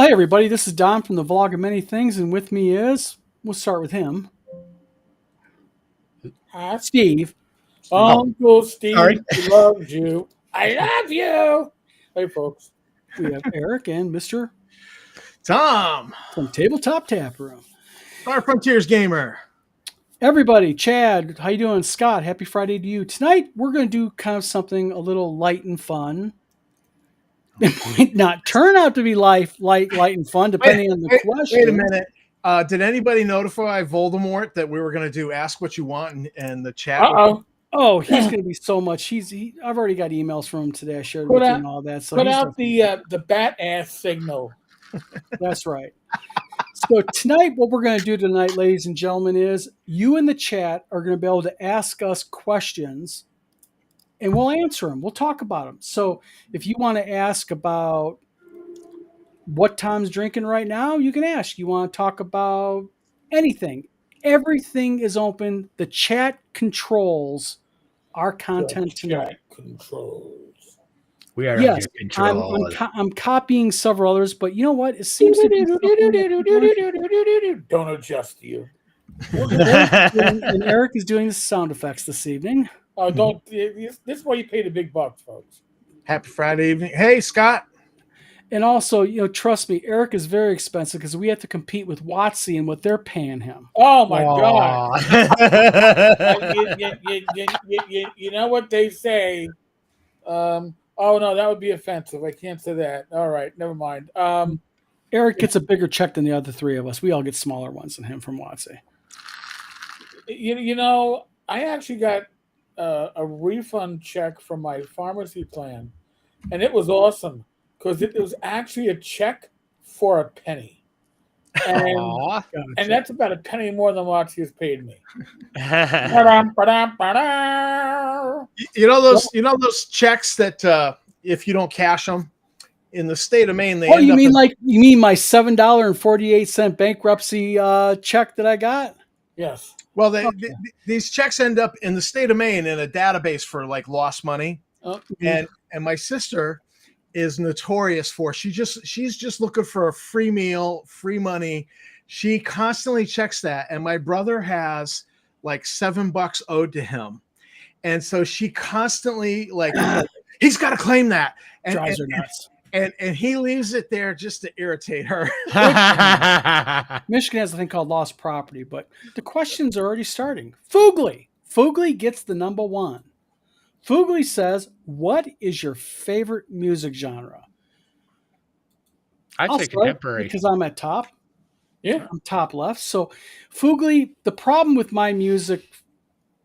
Well, hey, everybody, this is Don from the Vlog of Many Things, and with me is, we'll start with him, Steve. Uncle Steve sorry. loves you. I love you. Hey, folks. We have Eric and Mr. Tom, from Tabletop Tap Room. Star Frontiers Gamer. Everybody, Chad, how you doing? Scott, happy Friday to you. Tonight, we're going to do kind of something a little light and fun. It might not turn out to be light and fun, depending on the question. Wait a minute. Did anybody notify Voldemort that we were going to do Ask What You Want in the chat? Oh, he's going to be so much. I've already got emails from him today. I shared with him and all that. So put out the bat ass signal. That's right. So tonight, what we're going to do tonight, ladies and gentlemen, is you in the chat are going to be able to ask us questions, and we'll answer them. We'll talk about them. So if you want to ask about what Tom's drinking right now, you can ask. You want to talk about anything. Everything is open. The chat controls our content tonight. Controls. We are yes, under control. I'm copying several others, but you know what? It seems to be don't adjust you. And Eric is doing the sound effects this evening. Don't. This is why you pay the big bucks, folks. Happy Friday evening. Hey, Scott. And also, trust me, Eric is very expensive because we have to compete with WotC and what they're paying him. Oh my God! You know what they say? Oh no, that would be offensive. I can't say that. All right, never mind. Eric gets a bigger check than the other three of us. We all get smaller ones than him from WotC. I actually got a refund check from my pharmacy plan, and it was awesome because it was actually a check for a penny, and that's about a penny more than WotC has paid me. You know those checks that if you don't cash them in the state of Maine, they you mean my $7.48 bankruptcy check that I got? Yes. Well, these checks end up in the state of Maine in a database for like lost money, and my sister is notorious for she's just looking for a free meal, free money. She constantly checks that, and my brother has like $7 owed to him, and so she constantly he's got to claim that, and drives her nuts. And he leaves it there just to irritate her. Michigan has a thing called lost property, but the questions are already starting. Foogly gets the number one. Foogly says, "What is your favorite music genre?" I'd say contemporary because I'm at top. Yeah, I'm top left. So, Foogly, the problem with my music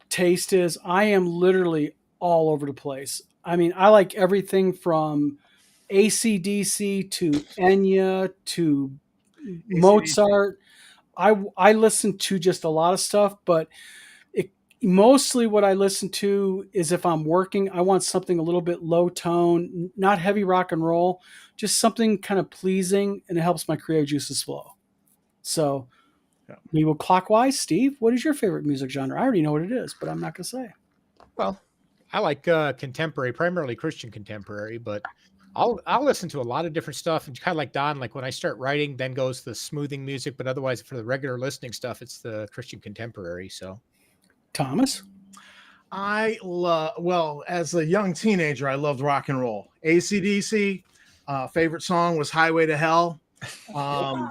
taste is I am literally all over the place. I mean, I like everything from AC/DC to Enya to Mozart. I listen to just a lot of stuff, but mostly what I listen to is if I'm working, I want something a little bit low tone, not heavy rock and roll, just something kind of pleasing, and it helps my creative juices flow. So we will clockwise. Steve, what is your favorite music genre? I already know what it is, but I'm not going to say. Well, I like contemporary, primarily Christian contemporary, but I'll listen to a lot of different stuff, and kind of like Don, like when I start writing, then goes the smoothing music, but otherwise for the regular listening stuff, it's the Christian contemporary. So Thomas? As a young teenager, I loved rock and roll. AC/DC, favorite song was Highway to Hell. Yeah,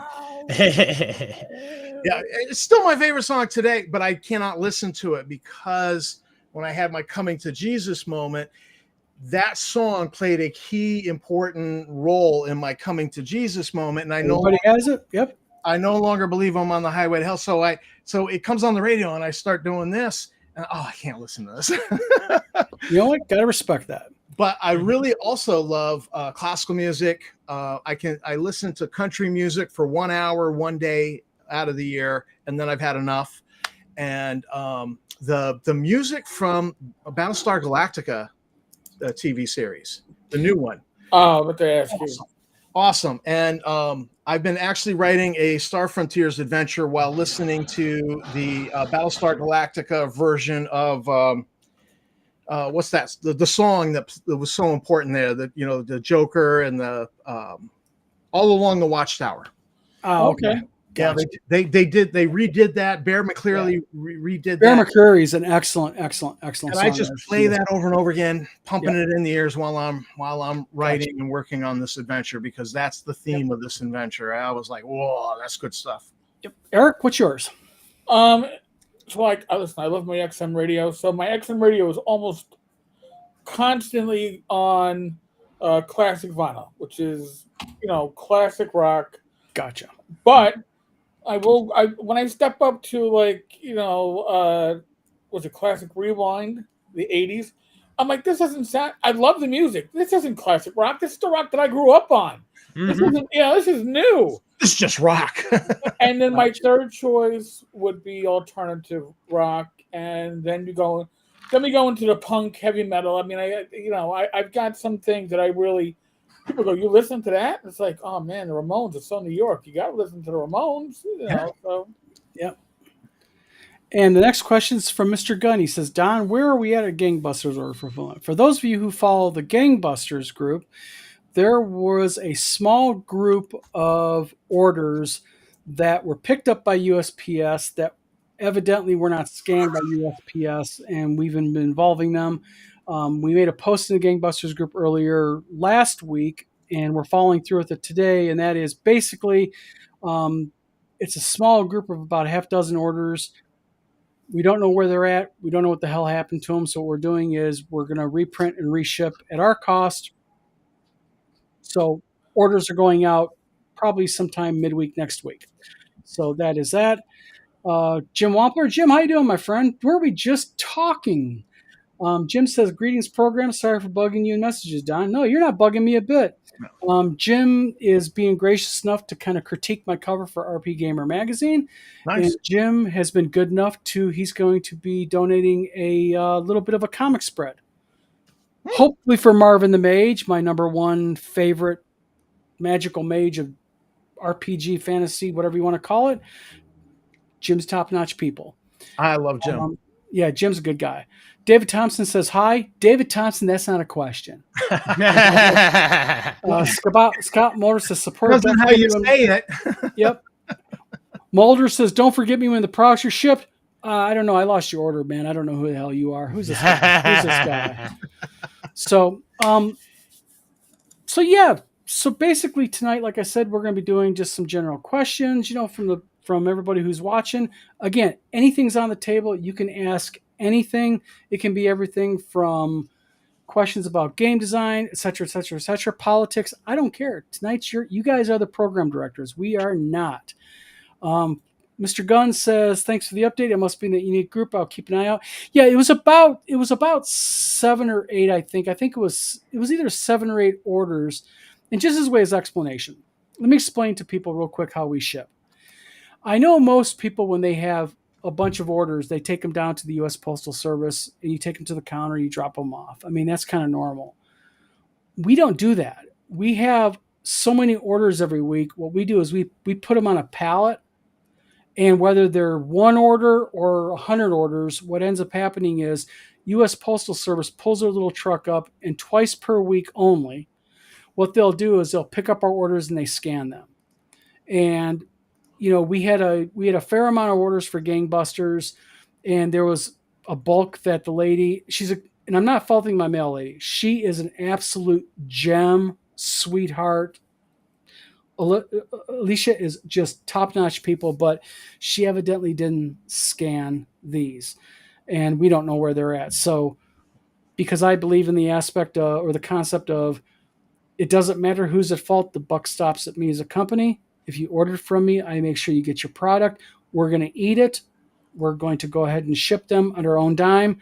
it's still my favorite song today, but I cannot listen to it because when I had my coming to Jesus moment, that song played a key important role in my coming to Jesus moment. And Everybody has it. Yep. I no longer believe I'm on the highway to hell. So it comes on the radio and I start doing this and I can't listen to this. You know what? Gotta respect that. But I really also love classical music. I listen to country music for 1 hour, one day out of the year, and then I've had enough. And the music from Battlestar Galactica TV series, the new one. Oh, what they ask you. Awesome. And I've been actually writing a Star Frontiers adventure while listening to the Battlestar Galactica version of what's that? The song that was so important there, that the Joker and all along the Watchtower. Oh, okay. Yeah, Gotcha. they redid that. Bear McCreary redid Bear that. McCreary is an excellent And song. I just play that over and over again, pumping Yep. it in the ears while I'm writing and working on this adventure, because that's the theme of this adventure. I was like, whoa, that's good stuff. Yep. Eric, what's yours? So like, listen, I love my XM radio. So my XM radio is almost constantly on classic vinyl, which is, classic rock. Gotcha. But when I step up to was it classic rewind, the 80s? I'm like, this doesn't sound. I love the music. This isn't classic rock. This is the rock that I grew up on. This isn't. This is new. This is just rock. And then my third choice would be alternative rock, and then we go into the punk, heavy metal. I mean, I've got some things that I really. People go, you listen to that? It's like, oh man, the Ramones are so New York. You got to listen to the Ramones, So. Yep. And the next question is from Mr. Gunn. He says, Don, where are we at Gangbusters order fulfillment? For those of you who follow the Gangbusters group, there was a small group of orders that were picked up by USPS that evidently were not scanned by USPS, and we've been involving them. We made a post in the Gangbusters group earlier last week, and we're following through with it today. And that is basically, it's a small group of about a half dozen orders. We don't know where they're at. We don't know what the hell happened to them. So what we're doing is we're going to reprint and reship at our cost. So orders are going out probably sometime midweek next week. So that is that. Jim Wampler. Jim, how you doing, my friend? Were we just talking? Jim says, greetings, program. Sorry for bugging you in messages, Don. No, you're not bugging me a bit. Jim is being gracious enough to kind of critique my cover for RP Gamer magazine. Nice. And Jim has been good enough he's going to be donating a little bit of a comic spread. Hopefully for Marvin the Mage, my number one favorite magical mage of RPG, fantasy, whatever you want to call it. Jim's top-notch people. I love Jim. Yeah, Jim's a good guy. David Thompson says, hi. David Thompson, that's not a question. Scott Mulder says, support. That's how you say it. Yep. Mulder says, don't forget me when the products are shipped. I don't know. I lost your order, man. I don't know who the hell you are. Who's this guy? So yeah. So basically tonight, like I said, we're going to be doing just some general questions, from everybody who's watching. Again, anything's on the table. You can ask anything. It can be everything from questions about game design, et cetera, et cetera, et cetera, politics. I don't care. Tonight, you guys are the program directors. We are not. Mr. Gunn says, thanks for the update. It must be in the unique group. I'll keep an eye out. Yeah, it was about 7 or 8, I think. I think it was either 7 or 8 orders. And just as way as explanation, let me explain to people real quick how we ship. I know most people, when they have a bunch of orders, they take them down to the U.S. Postal Service, and you take them to the counter, you drop them off. I mean, that's kind of normal. We don't do that. We have so many orders every week. What we do is we put them on a pallet, and whether they're 1 order or 100 orders, what ends up happening is U.S. Postal Service pulls their little truck up, and twice per week only, what they'll do is they'll pick up our orders and they scan them. And we had a fair amount of orders for Gangbusters, and there was a bulk that the lady, and I'm not faulting my mail lady. She is an absolute gem, sweetheart. Alicia is just top-notch people, but she evidently didn't scan these, and we don't know where they're at. So, because I believe in the aspect or the concept of, it doesn't matter who's at fault, the buck stops at me as a company. If you ordered from me, I make sure you get your product. We're going to eat it. We're going to go ahead and ship them on our own dime.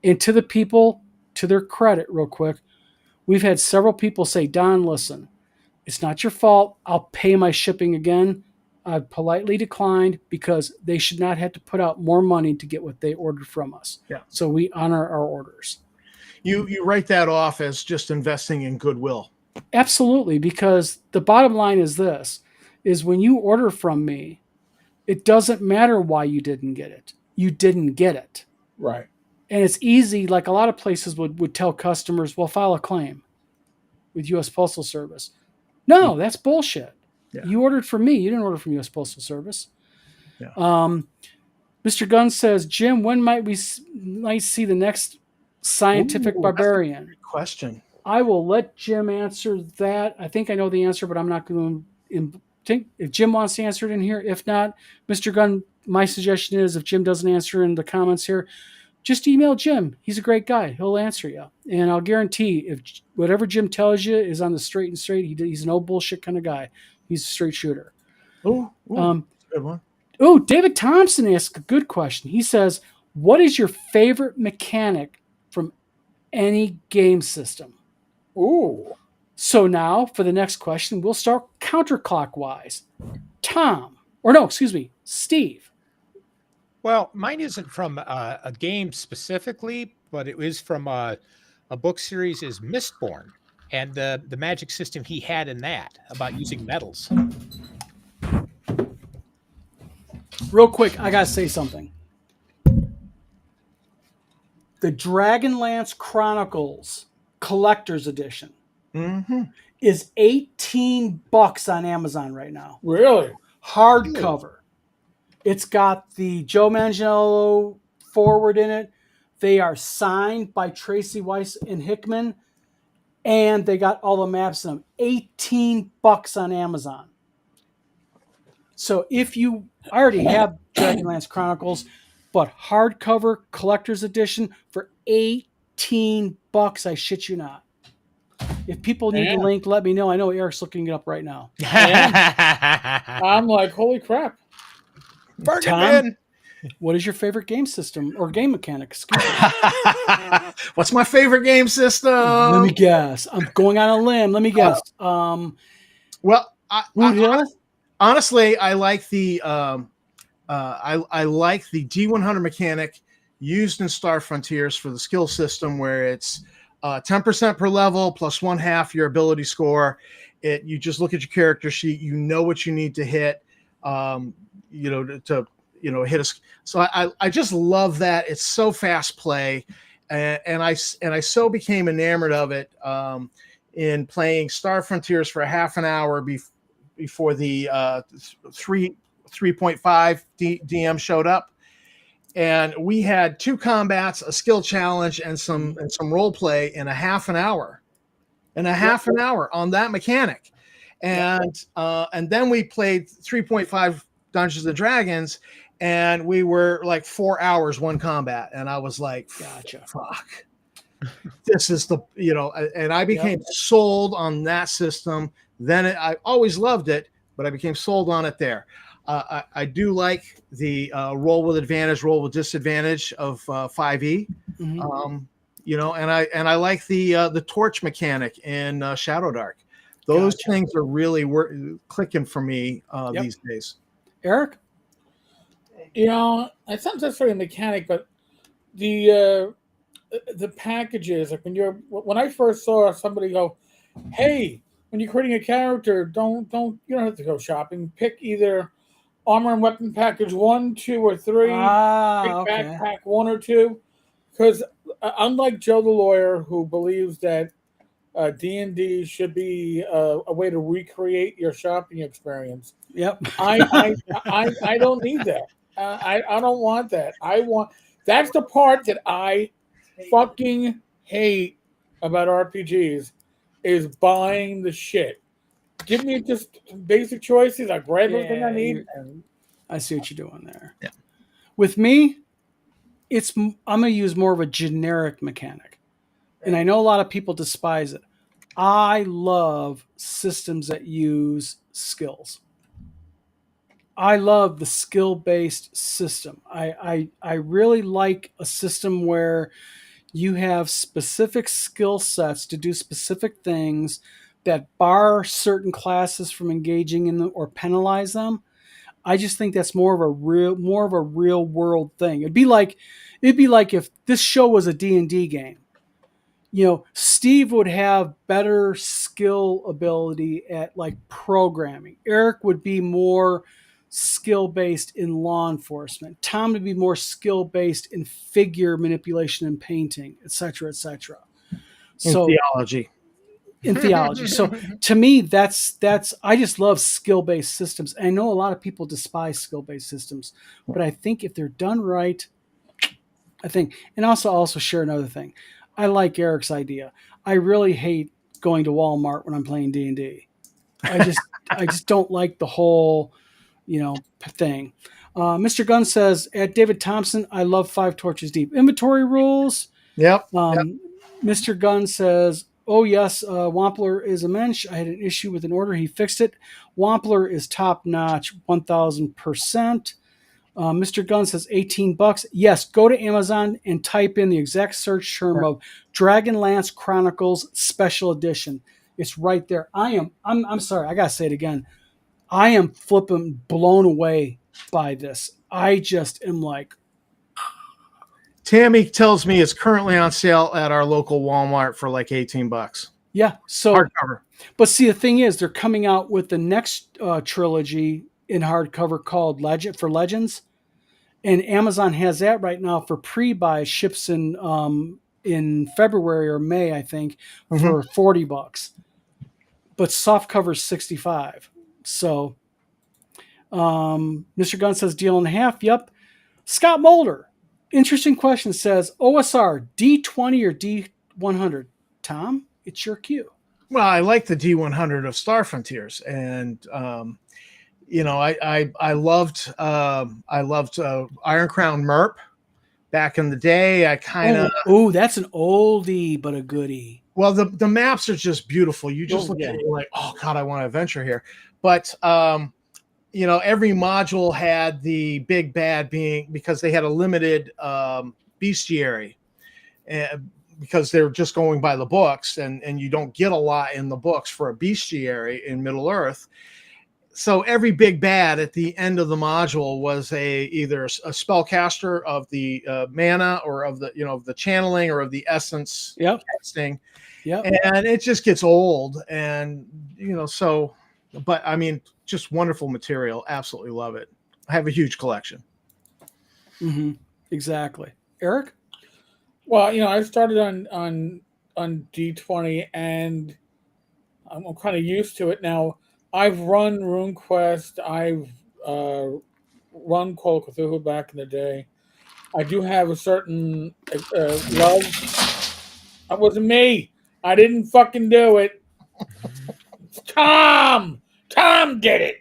And to the people, to their credit, real quick, we've had several people say, Don, listen, it's not your fault. I'll pay my shipping again. I've politely declined because they should not have to put out more money to get what they ordered from us. Yeah. So we honor our orders. You write that off as just investing in goodwill. Absolutely, because the bottom line is this, is when you order from me, it doesn't matter why you didn't get it. You didn't get it. Right. And it's easy, like a lot of places would tell customers, well, file a claim with U.S. Postal Service. No, that's bullshit. Yeah. You ordered from me. You didn't order from U.S. Postal Service. Yeah. Mr. Gunn says, Jim, when might we see the next Scientific Ooh, Barbarian? That's a good question. I will let Jim answer that. I think I know the answer, but I'm not going to think if Jim wants to answer it in here. If not, Mr. Gunn, my suggestion is if Jim doesn't answer in the comments here, just email Jim. He's a great guy. He'll answer you. And I'll guarantee if whatever Jim tells you is on the straight and straight, he's no bullshit kind of guy. He's a straight shooter. Ooh, good one. Oh, David Thompson asked a good question. He says, what is your favorite mechanic from any game system? Ooh. So now for the next question, we'll start counterclockwise. Steve. Well, mine isn't from a game specifically, but it is from a book series is Mistborn and the magic system he had in that about using metals. Real quick, I got to say something. The Dragonlance Chronicles Collector's Edition is $18 on Amazon right now. Really? Hardcover. It's got the Joe Manganiello forward in it. They are signed by Tracy Weiss and Hickman, and they got all the maps in them. $18 on Amazon. So if you I already have Dragonlance Chronicles, but hardcover collector's edition for $18, I shit you not. If people need the link, let me know. I know Eric's looking it up right now. I'm like, holy crap. Tom, what is your favorite game system or game mechanic? Excuse me. What's my favorite game system? Let me guess. I'm going on a limb. Let me guess. Well, honestly, I like the I like the D100 mechanic used in Star Frontiers for the skill system, where it's 10% per level plus 1/2 your ability score. You just look at your character sheet, you know what you need to hit, to hit us. So I just love that. It's so fast play, and I so became enamored of it in playing Star Frontiers for a half an hour before the 3.5 DM showed up. And we had 2 combats, a skill challenge, and some role play in a half an hour. In a half an hour on that mechanic. And then we played 3.5 Dungeons and Dragons, and we were like 4 hours one combat. And I was like, gotcha. Fuck. This is the, and I became sold on that system. Then I always loved it, but I became sold on it there. I do like the roll with advantage, roll with disadvantage of 5e, and I like the torch mechanic in Shadow Dark. Those things are really clicking for me these days. Eric, it's not necessarily a mechanic, but the packages. Like when I first saw somebody go, "Hey, when you're creating a character, you don't have to go shopping. Pick either armor and weapon package 1, 2, or 3. Pick backpack 1 or 2." Because unlike Joe the lawyer, who believes that D&D should be a way to recreate your shopping experience, I don't need that. I don't want that. That's the part that I fucking hate about RPGs is buying the shit. Give me just basic choices. I grab everything I need. I see what you're doing there. Yeah. With me, I'm going to use more of a generic mechanic. And I know a lot of people despise it. I love systems that use skills. I love the skill-based system. I really like a system where you have specific skill sets to do specific things that bar certain classes from engaging in them or penalize them. I just think that's more of a real world thing. It'd be like if this show was a D&D game. Steve would have better skill ability at like programming. Eric would be more skill-based in law enforcement. Tom would be more skill-based in figure manipulation and painting, etc., etc. So theology. in theology. So to me, that's I just love skill-based systems. I know a lot of people despise skill-based systems, but I think if they're done right, I think, and also share another thing. I like Eric's idea. I really hate going to Walmart when I'm playing D&D. I just don't like the whole, thing. Mr. Gunn says, at David Thompson, I love Five Torches Deep. Inventory rules. Yep. Mr. Gunn says, oh, yes, Wampler is a mensch. I had an issue with an order. He fixed it. Wampler is top notch, 1,000%. Mr. Gunn says $18. Yes, go to Amazon and type in the exact search term of Dragonlance Chronicles Special Edition. It's right there. I'm sorry, I gotta say it again. I am flipping blown away by this. I just am like, Tammy tells me it's currently on sale at our local Walmart for like $18. yeah. So, Hardcover. but see, the thing is, they're coming out with the next trilogy in hardcover called Legends, and Amazon has that right now for pre-buy. Ships in February or May, I think, for $40. But soft cover is $65. So, Mr. Gunn says deal and a half. Yep. Scott Mulder, interesting question, says OSR D20 or D100. Tom, it's your cue. Well, I like the D100 of Star Frontiers, and I loved Iron Crown Merp back in the day. I kind of that's an oldie but a goodie. Well, the maps are just beautiful. You just look at it, you're like, oh god, I want to adventure here. But every module had the big bad being, because they had a limited bestiary, because they're just going by the books, and you don't get a lot in the books for a bestiary in Middle Earth. So every big bad at the end of the module was either a spellcaster of the mana, or of the channeling, or of the essence casting. Yeah, and it just gets old, and but I mean, just wonderful material. Absolutely love it. I have a huge collection. Mm-hmm. Exactly. Eric? Well, I started on D20, and I'm kind of used to it now. I've run RuneQuest. I've run Call of Cthulhu back in the day. I do have a certain love. That wasn't me. I didn't fucking do it. Tom did it.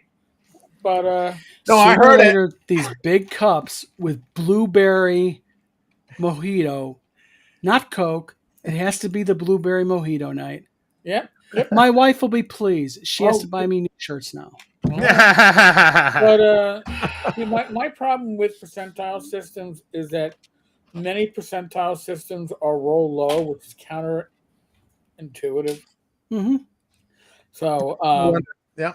But no, I heard it. These big cups with blueberry mojito, not Coke. It has to be the blueberry mojito night. Yeah. My wife will be pleased. She has to buy me new shirts now. But my problem with percentile systems is that many percentile systems are roll low, which is counterintuitive. Mm-hmm. So yeah.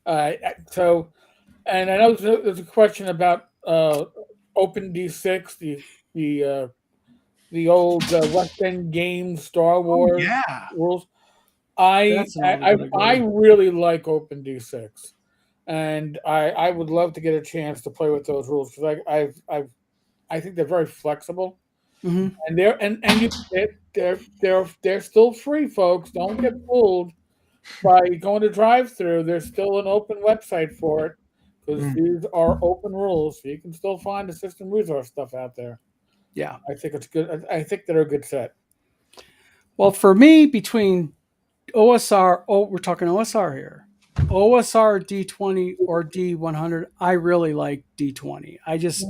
And I know there's a question about Open D6, the old West End Games Star Wars rules. I really like Open D6, and I would love to get a chance to play with those rules, because I think they're very flexible, mm-hmm. and they're still free, folks. Don't get fooled by going to drive-through. There's still an open website for it, because these are open rules, so you can still find the system resource stuff out there. Yeah, I think it's good. I think they're a good set. Well, for me, between OSR, we're talking OSR here. OSR D20 or D100, I really like D20. I just,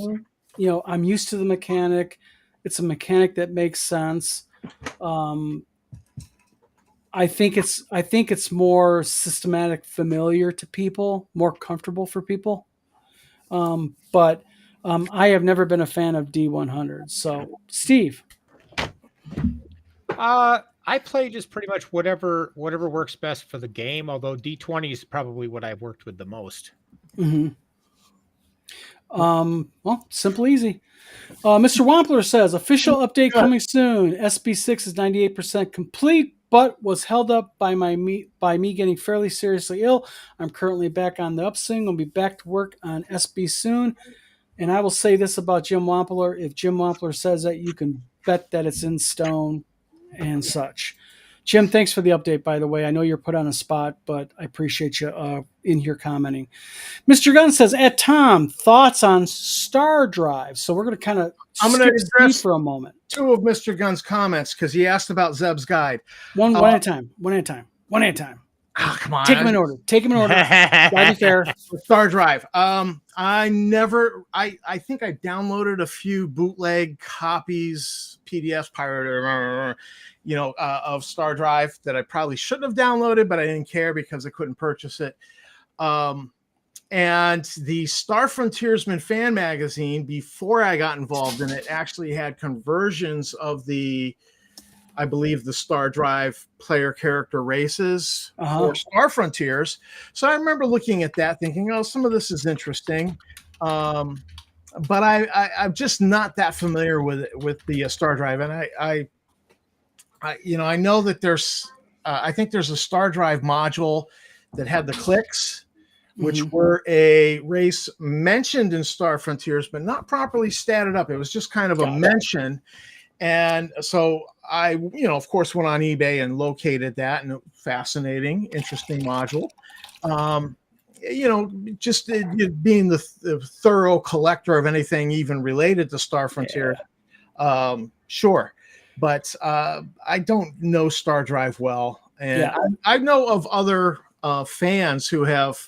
I'm used to the mechanic. It's a mechanic that makes sense. I think it's more systematic, familiar to people, more comfortable for people. But I have never been a fan of D100. So, Steve. I play just pretty much whatever works best for the game, although D20 is probably what I've worked with the most. Mm-hmm. Well, simple, easy. Mr. Wampler says, official update coming soon. SB6 is 98% complete, but was held up by me getting fairly seriously ill. I'm currently back on the upswing. I'll be back to work on SB soon. And I will say this about Jim Wampler. If Jim Wampler says that, you can bet that it's in stone and such. Jim, thanks for the update, by the way. I know you're put on a spot, but I appreciate you in here commenting. Mr. Gunn says, at Tom, thoughts on Star Drive? So we're going to kind of skip address Steve for a moment. 2 of Mr. Gunn's comments because he asked about Zeb's guide. One at a time. One at a time. One at a time. Oh, come on. Take them in order. Take them in order. Gotta be fair. Star Drive. I think I downloaded a few bootleg copies, PDFs, pirated, of Star Drive that I probably shouldn't have downloaded, but I didn't care because I couldn't purchase it. And the Star Frontiersman fan magazine, before I got involved in it, actually had conversions of I believe the Star Drive player character races for Star Frontiers. So I remember looking at that thinking, oh, some of this is interesting. But I'm just not that familiar with the Star Drive. And I know that I think there's a Star Drive module that had the clicks, which were a race mentioned in Star Frontiers, but not properly statted up. It was just kind of a mention. And so I, of course, went on eBay and located that, and fascinating, interesting module. Just being the thorough collector of anything even related to Star Frontier, sure. But I don't know Star Drive well. And I know of other fans who have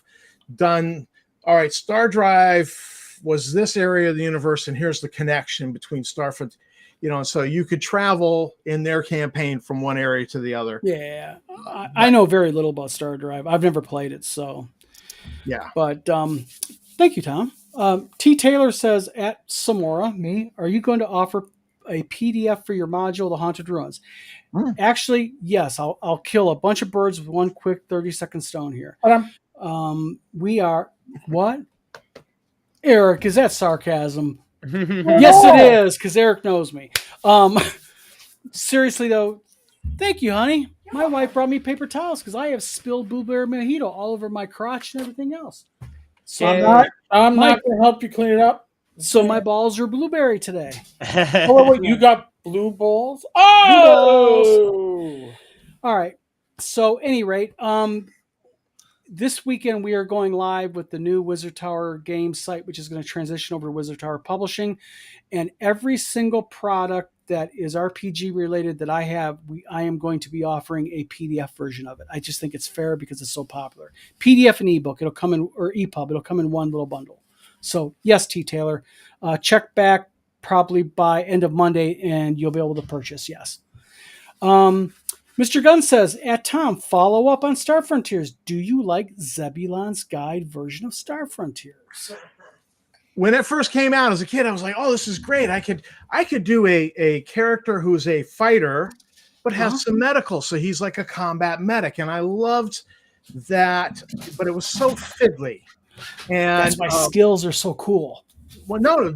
done, all right, Star Drive was this area of the universe, and here's the connection between Star Frontier. So you could travel in their campaign from one area to the other. Yeah. I know very little about Star Drive. I've never played it, so. Yeah. But thank you, Tom. T. Taylor says, at Samora, are you going to offer a PDF for your module, The Haunted Ruins? Actually, yes. I'll kill a bunch of birds with one quick 30-second stone here. We are... What? Eric, is that sarcasm? Yes, it is, because Eric knows me. Seriously, though, thank you, honey. My wife brought me paper towels because I have spilled blueberry mojito all over my crotch and everything else. So I'm not going to help you clean it up. So my balls are blueberry today. Oh, wait, you got blue balls? Oh! Blue balls. All right. So, any rate, this weekend we are going live with the new Wizard Tower Games site, which is going to transition over to Wizard Tower Publishing. And every single product that is RPG related that I have, I am going to be offering a PDF version of it. I just think it's fair because it's so popular. PDF and ebook, it'll come in, or EPUB, it'll come in one little bundle. So yes, T. Taylor, check back probably by end of Monday and you'll be able to purchase. Yes. Mr. Gunn says, at Tom, follow up on Star Frontiers. Do you like Zebulon's Guide version of Star Frontiers? When it first came out as a kid, I was like, oh, this is great. I could do a character who's a fighter, but has some medical. So he's like a combat medic. And I loved that, but it was so fiddly. And that's why skills are so cool. Well, no,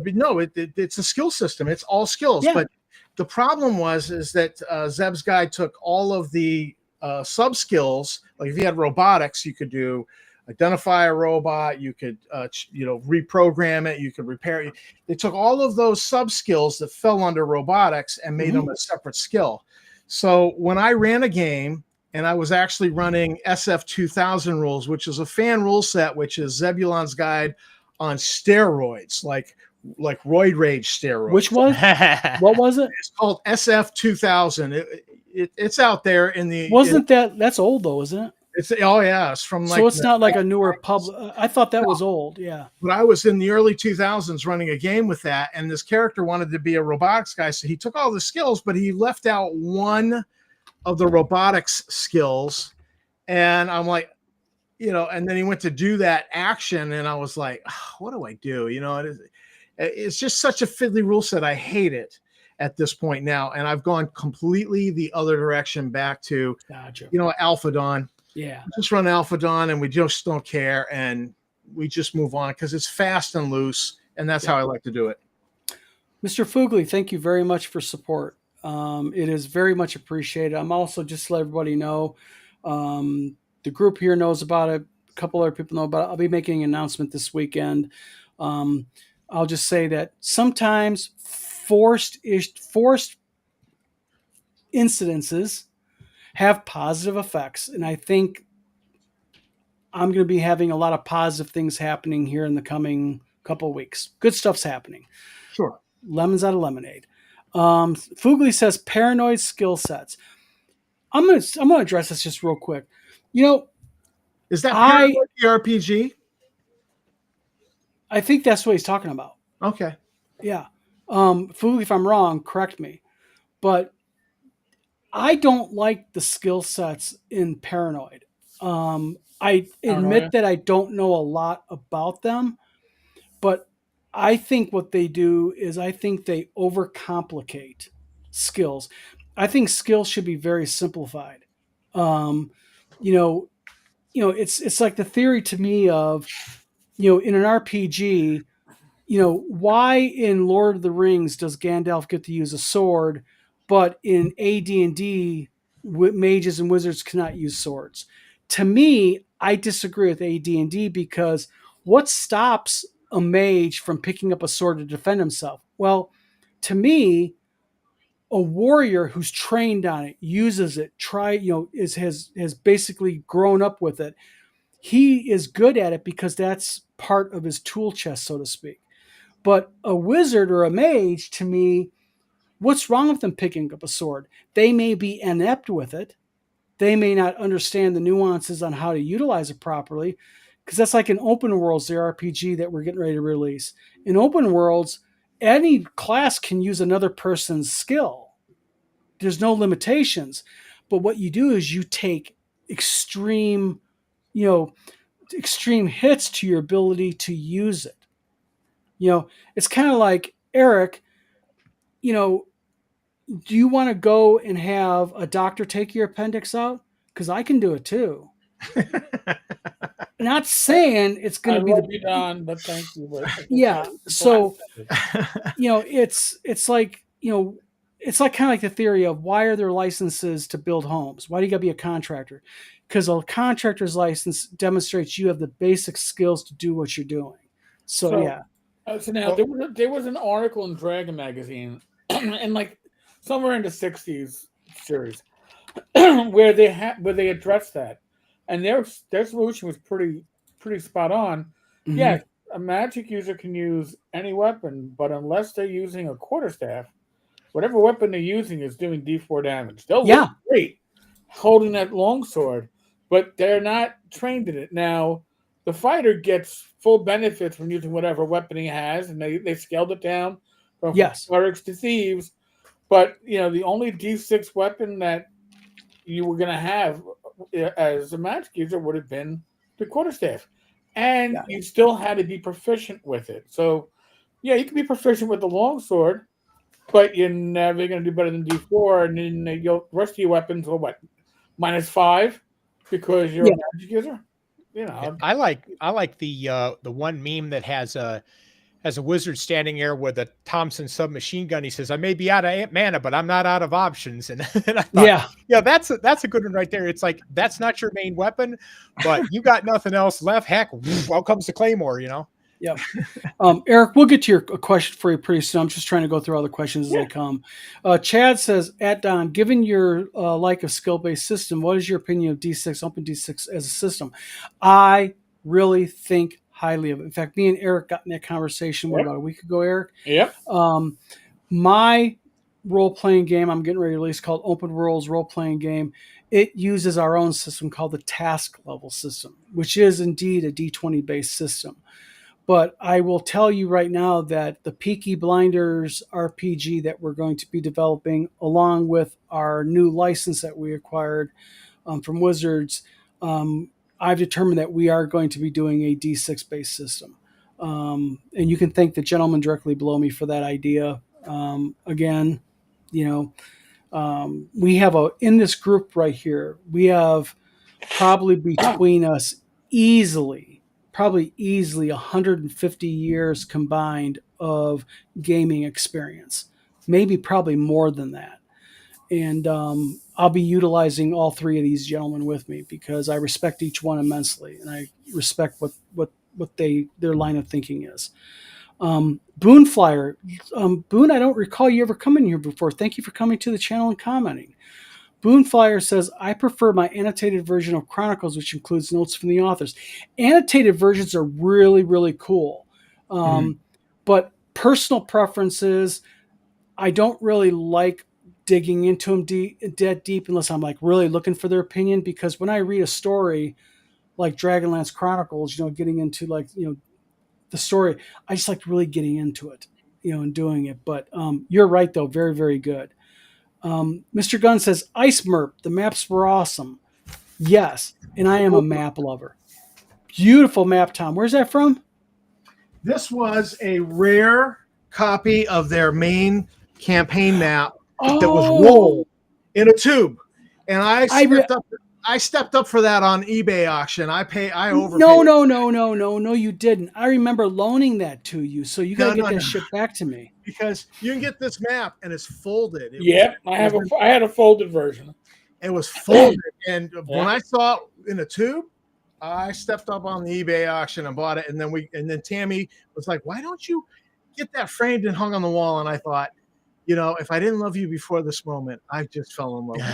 it's a skill system. It's all skills. Yeah. But the problem is that Zeb's Guide took all of the sub skills. Like if you had robotics, you could do identify a robot, you could reprogram it, you could repair it. They took all of those sub skills that fell under robotics and made them a separate skill. So when I ran a game and I was actually running SF 2000 rules, which is a fan rule set, which is Zebulon's Guide on steroids, like Roid Rage steroids. Which one? What was it? It's called SF 2000. It's out there in the. That's old though, isn't it? It's from like. So it's not like a newer pub. I thought that was old. Yeah. But I was in the early 2000s running a game with that, and this character wanted to be a robotics guy, so he took all the skills, but he left out one of the robotics skills, and I'm like, and then he went to do that action, and I was like, oh, what do I do? It's just such a fiddly rule set. I hate it at this point now, and I've gone completely the other direction back to, Alpha Dawn. Yeah, just run Alpha Dawn, and we just don't care, and we just move on because it's fast and loose, and that's how I like to do it. Mr. Fugly, thank you very much for support. It is very much appreciated. I'm also, just to let everybody know, the group here knows about it. A couple other people know about it. I'll be making an announcement this weekend. I'll just say that sometimes forced incidences have positive effects. And I think I'm going to be having a lot of positive things happening here in the coming couple of weeks. Good stuff's happening. Sure. Lemons out of lemonade. Fugly says paranoid skill sets. I'm gonna address this just real quick. You know, Is that Paranoid the RPG? I think that's what he's talking about. Okay. Yeah. Fugly, if I'm wrong, correct me. But I don't like the skill sets in Paranoid. I admit that I don't know a lot about them, but I think what they do is I think they overcomplicate skills. I think skills should be very simplified. You know, it's like the theory to me of, in an RPG, why in Lord of the Rings does Gandalf get to use a sword, but in AD&D, mages and wizards cannot use swords? To me, I disagree with AD&D because what stops a mage from picking up a sword to defend himself? Well, to me, a warrior who's trained on it, uses it, has basically grown up with it. He is good at it because that's part of his tool chest, so to speak. But a wizard or a mage, to me, what's wrong with them picking up a sword? They may be inept with it. They may not understand the nuances on how to utilize it properly, because that's like in Open Worlds, the RPG that we're getting ready to release. In Open Worlds, any class can use another person's skill. There's no limitations. But what you do is you take extreme hits to your ability to use it. It's kind of like, Eric, do you want to go and have a doctor take your appendix out? Because I can do it too. Not saying it's going to be the Don, but thank you. Yeah. So, it's like, it's like kind of like the theory of why are there licenses to build homes? Why do you got to be a contractor? Because a contractor's license demonstrates you have the basic skills to do what you're doing. So yeah. So now there was an article in Dragon Magazine, and like somewhere in the '60s series, where they addressed that, and their solution was pretty spot on. Mm-hmm. Yeah, a magic user can use any weapon, but unless they're using a quarterstaff, whatever weapon they're using is doing D4 damage. They'll look great holding that longsword, but they're not trained in it. Now, the fighter gets full benefits from using whatever weapon he has, and they scaled it down from clerics to thieves. But, the only D6 weapon that you were going to have as a magic user would have been the quarterstaff. And you still had to be proficient with it. So, yeah, you can be proficient with the longsword, but you're never going to do better than D4. And then the rest of your weapons are what? -5 because you're a magic user? I like the one meme that has a wizard standing there with a Thompson submachine gun. He says, "I may be out of mana, but I'm not out of options." And, and I thought, that's a good one right there. It's like, that's not your main weapon, but you got nothing else left. Heck, out comes the claymore. Yeah. Eric, we'll get to your question for you pretty soon. I'm just trying to go through all the questions as they come. Chad says, at Don, given your like of skill-based system, what is your opinion of D6, Open D6 as a system? I really think highly of it. In fact, me and Eric got in that conversation about a week ago, Eric. Yep. My role-playing game I'm getting ready to release called Open Worlds role-playing game. It uses our own system called the task level system, which is indeed a D20-based system. But I will tell you right now that the Peaky Blinders RPG that we're going to be developing, along with our new license that we acquired from Wizards, I've determined that we are going to be doing a D6-based system. And you can thank the gentleman directly below me for that idea. Again, we have in this group right here, we have probably between us probably easily 150 years combined of gaming experience, probably more than that. And I'll be utilizing all three of these gentlemen with me because I respect each one immensely, and I respect what their line of thinking is. Boone Flyer, Boone, I don't recall you ever coming here before. Thank you for coming to the channel and commenting. Boonflyer says, I prefer my annotated version of Chronicles, which includes notes from the authors. Annotated versions are really, really cool. But personal preferences, I don't really like digging into them deep unless I'm like really looking for their opinion, because when I read a story like Dragonlance Chronicles, getting into like, the story, I just like really getting into it, and doing it. But you're right though. Very, very good. Mr. Gunn says, Ice Merp, the maps were awesome. Yes. And I am a map lover. Beautiful map, Tom. Where's that from? This was a rare copy of their main campaign map that was rolled in a tube, and I stepped up for that on eBay auction. I overpaid. No, you didn't. I remember loaning that to you, so you gotta get that shit back to me. Because you can get this map and it's folded. I had a folded version. It was folded, and when I saw it in a tube, I stepped up on the eBay auction and bought it. And then Tammy was like, "Why don't you get that framed and hung on the wall?" And I thought, if I didn't love you before this moment, I just fell in love with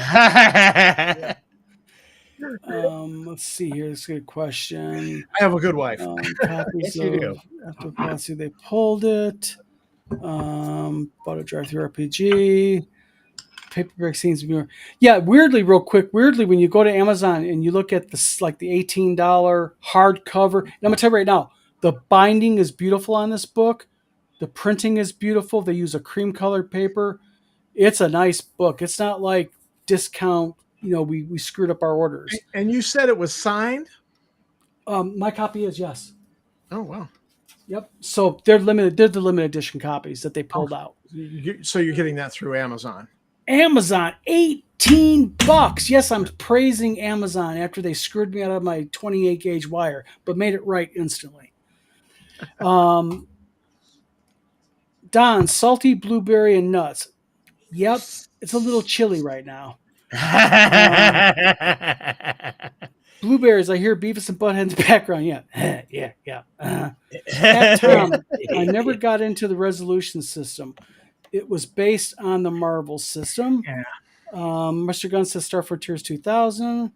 you. Let's see here. That's a good question. I have a good wife. Copies after Classy, they pulled it. Bought a drive-through RPG. Paperback seems to be more. Yeah, real quick, when you go to Amazon and you look at this, like the $18 hardcover, and I'm gonna tell you right now, the binding is beautiful on this book. The printing is beautiful. They use a cream colored paper. It's a nice book. It's not like discount. We screwed up our orders. And you said it was signed? My copy is, yes. Oh, wow. Yep. So they're limited. They're the limited edition copies that they pulled out. So you're getting that through Amazon? Amazon, $18. Yes, I'm praising Amazon after they screwed me out of my 28 gauge wire, but made it right instantly. Don, salty blueberry and nuts. Yep, it's a little chilly right now. Blueberries, I hear Beavis and Butthead in the background. Yeah. Tom, I never got into the resolution system. It was based on the Marvel system. Yeah. Mr. Gunn says Star Frontiers 2000.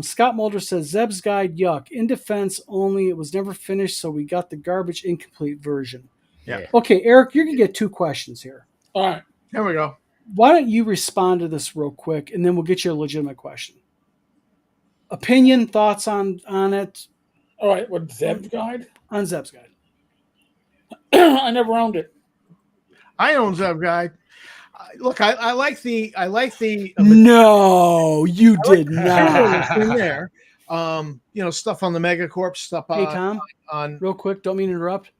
Scott Mulder says Zeb's Guide, yuck. In defense only, it was never finished, so we got the garbage incomplete version. Yeah. Okay, Eric, you're going to get 2 questions here. All right. Here we go. Why don't you respond to this real quick, and then we'll get you a legitimate question. Opinion, thoughts on it? All right. What, Zeb's Guide? On Zeb's Guide. I never owned it. I own Zeb Guide. Look, I like the. No, you did not. In there, stuff on the Megacorp stuff. Hey Tom, on real quick, don't mean to interrupt.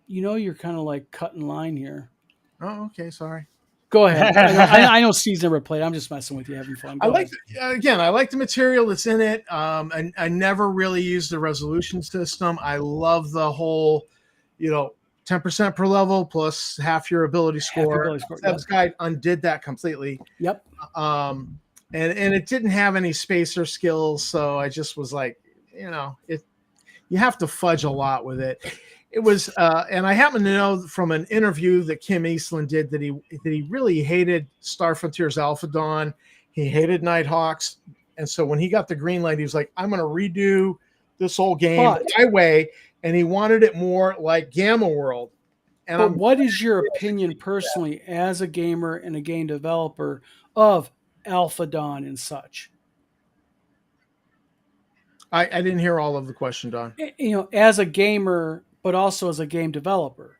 You're kind of like cutting line here. Oh, okay, sorry. Go ahead. I know Steve's never played. I'm just messing with you, having fun. I like the material that's in it. I never really used the resolution system. I love the whole, 10% per level plus half your ability score. Zeb's Guide undid that completely. Yep. And it didn't have any spacer skills, so I just was like, you have to fudge a lot with it. It was, and I happen to know from an interview that Kim Eastland did that he really hated Star Frontiers Alpha Dawn. He hated Nighthawks, and so when he got the green light, he was like, "I'm going to redo this whole game my way," and he wanted it more like Gamma World. And what is your opinion personally, as a gamer and a game developer, of Alpha Dawn and such? I didn't hear all of the question, Don. As a gamer, but also as a game developer.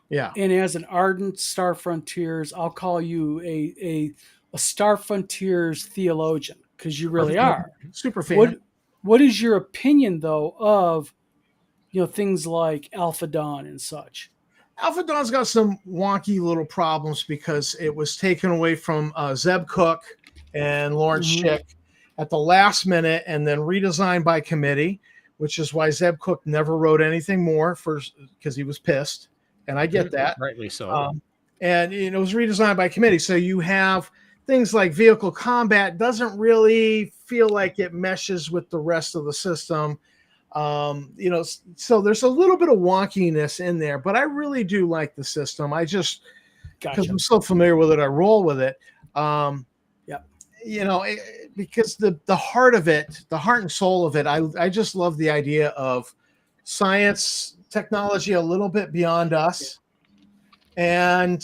Yeah. And as an ardent Star Frontiers, I'll call you a Star Frontiers theologian, because you really are. Super fan. What is your opinion, though, of things like Alpha Dawn and such? Alpha Dawn's got some wonky little problems because it was taken away from Zeb Cook and Lawrence Schick at the last minute and then redesigned by committee, which is why Zeb Cook never wrote anything more because he was pissed. And I get that. Rightly so. And it was redesigned by committee. So you have things like vehicle combat doesn't really feel like it meshes with the rest of the system. So there's a little bit of wonkiness in there, but I really do like the system. I just, because I'm so familiar with it, I roll with it. because the heart of it, the heart and soul of it, I just love the idea of science, technology a little bit beyond us, and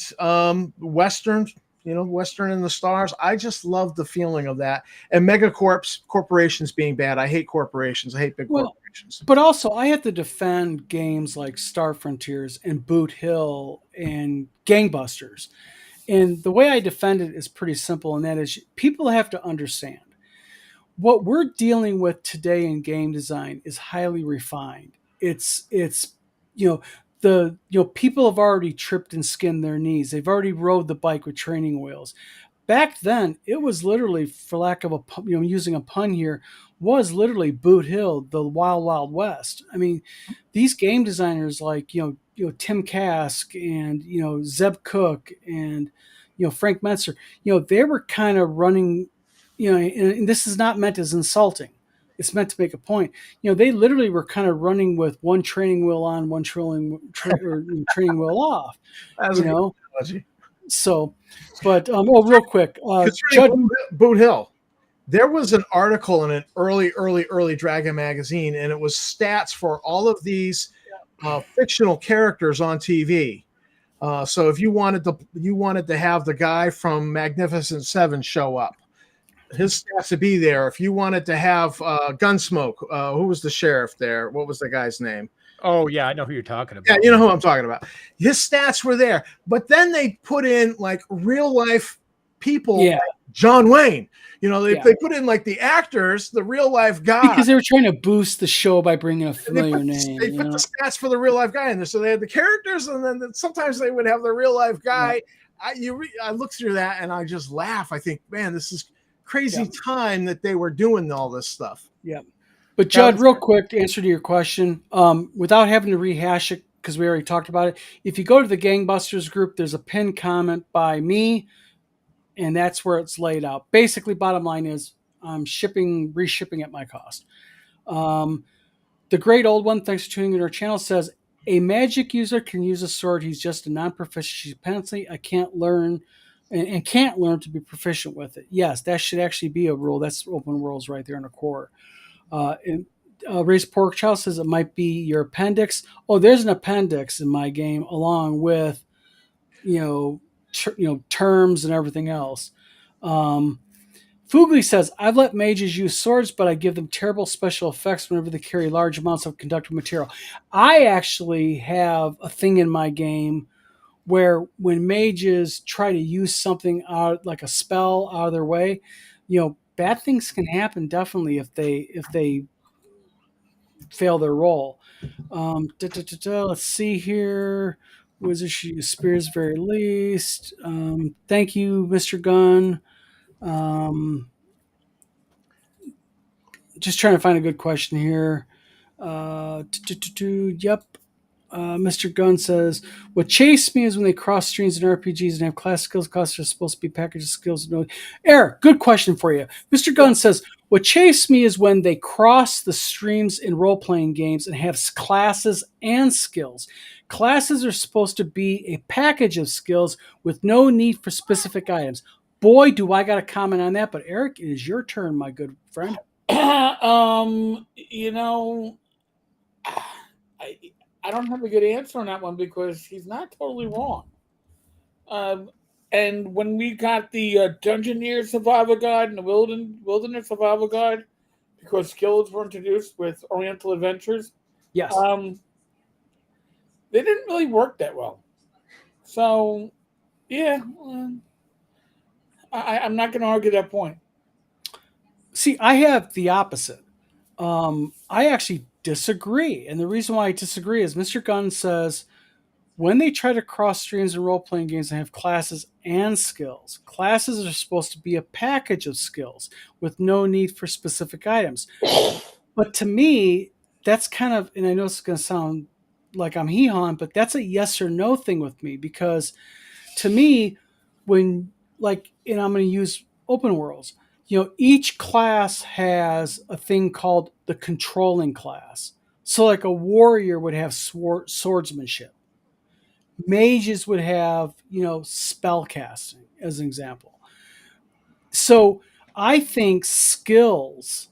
Western, Western in the stars. I just love the feeling of that. And corporations being bad. I hate corporations. I hate big Well, corporations. but also I have to defend games like Star Frontiers and Boot Hill and Gangbusters. And the way I defend it is pretty simple, and that is people have to understand what we're dealing with today in game design is highly refined. It's you know people have already tripped and skinned their knees. They've already rode the bike with training wheels. Back then, it was literally, for lack of using a pun here, was literally Boot Hill, the Wild Wild West. I mean, these game designers like Tim Kask and Zeb Cook and Frank Metzer, they were kind of running, and this is not meant as insulting. It's meant to make a point. They literally were kind of running with one training wheel on, one training wheel off. That's a good analogy. So, but real quick, Judd, Boot Hill. There was an article in an early Dragon magazine, and it was stats for all of these fictional characters on TV. So if you wanted to have the guy from Magnificent Seven show up, his stats would be there. If you wanted to have Gunsmoke, who was the sheriff there? What was the guy's name? Oh, yeah, I know who you're talking about. Yeah, you know who I'm talking about. His stats were there. But then they put in like real life people, like John Wayne. They put in like the actors, the real life guy. Because they were trying to boost the show by bringing a familiar name. They put the stats for the real life guy in there. So they had the characters, and then sometimes they would have the real life guy. Yeah. I look through that and I just laugh. I think, man, this is crazy time that they were doing all this stuff. Yeah. But Judd, real quick, to answer to your question, without having to rehash it, because we already talked about it, if you go to the Gangbusters group, there's a pinned comment by me, and that's where it's laid out. Basically, bottom line is I'm reshipping at my cost. The Great Old One, thanks for tuning in our channel, says, a magic user can use a sword. He's just a non-proficiency penalty. I can't learn and can't learn to be proficient with it. Yes, that should actually be a rule. That's open worlds right there in the core. Raised Pork Chow says it might be your appendix. Oh, there's an appendix in my game along with, terms and everything else. Fugly says, I've let mages use swords, but I give them terrible special effects whenever they carry large amounts of conductive material. I actually have a thing in my game where when mages try to use something out, like a spell, out of their way, bad things can happen definitely if they fail their role. Let's see here. Wizard should use spears very least. Thank you, Mr. Gunn. Just trying to find a good question here. Yep. Mr. Gunn says, what chased me is when they cross streams in RPGs and have class skills. Classes are supposed to be packaged skills. Eric, good question for you. Mr. Gunn says, what chased me is when they cross the streams in role-playing games and have classes and skills. Classes are supposed to be a package of skills with no need for specific items. Boy, do I got a comment on that. But Eric, it is your turn, my good friend. I don't have a good answer on that one because he's not totally wrong. And when we got the Dungeoneer Survival Guide and the Wilderness Survival Guide, because skills were introduced with Oriental Adventures, yes, they didn't really work that well. So, yeah, I'm not going to argue that point. See, I have the opposite. I actually disagree. And the reason why I disagree is Mr. Gunn says when they try to cross streams in role-playing games and have classes and skills, classes are supposed to be a package of skills with no need for specific items. But to me, that's kind of, and I know it's going to sound like I'm hee-hawing, but that's a yes or no thing with me, because to me, when, like, and I'm going to use open worlds, each class has a thing called the controlling class. So like a warrior would have swordsmanship. Mages would have, spell casting, as an example. So I think skills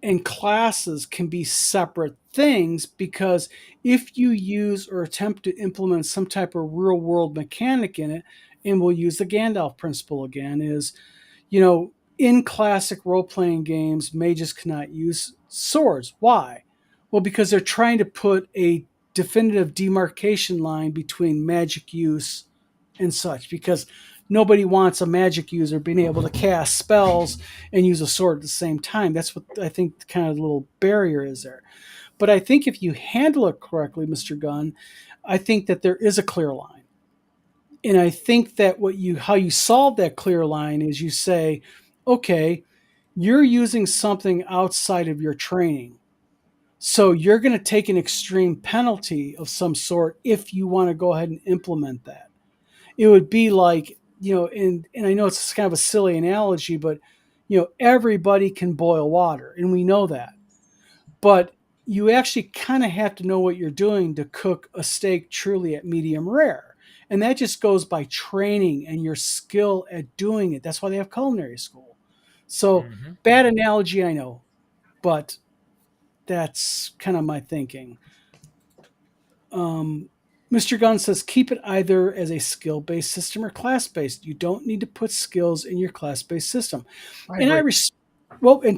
and classes can be separate things, because if you use or attempt to implement some type of real world mechanic in it, and we'll use the Gandalf principle again, is, in classic role playing games, mages cannot use swords. Why? Well, because they're trying to put a definitive demarcation line between magic use and such, because nobody wants a magic user being able to cast spells and use a sword at the same time. That's what I think kind of the little barrier is there. But I think if you handle it correctly, Mr. Gunn, I think that there is a clear line. And I think that how you solve that clear line is you say, okay, you're using something outside of your training. So you're going to take an extreme penalty of some sort if you want to go ahead and implement that. It would be like, and I know it's kind of a silly analogy, but, everybody can boil water, and we know that. But you actually kind of have to know what you're doing to cook a steak truly at medium rare. And that just goes by training and your skill at doing it. That's why they have culinary school. So bad analogy, I know, but that's kind of my thinking. Mr. Gunn says, keep it either as a skill-based system or class-based. You don't need to put skills in your class-based system. And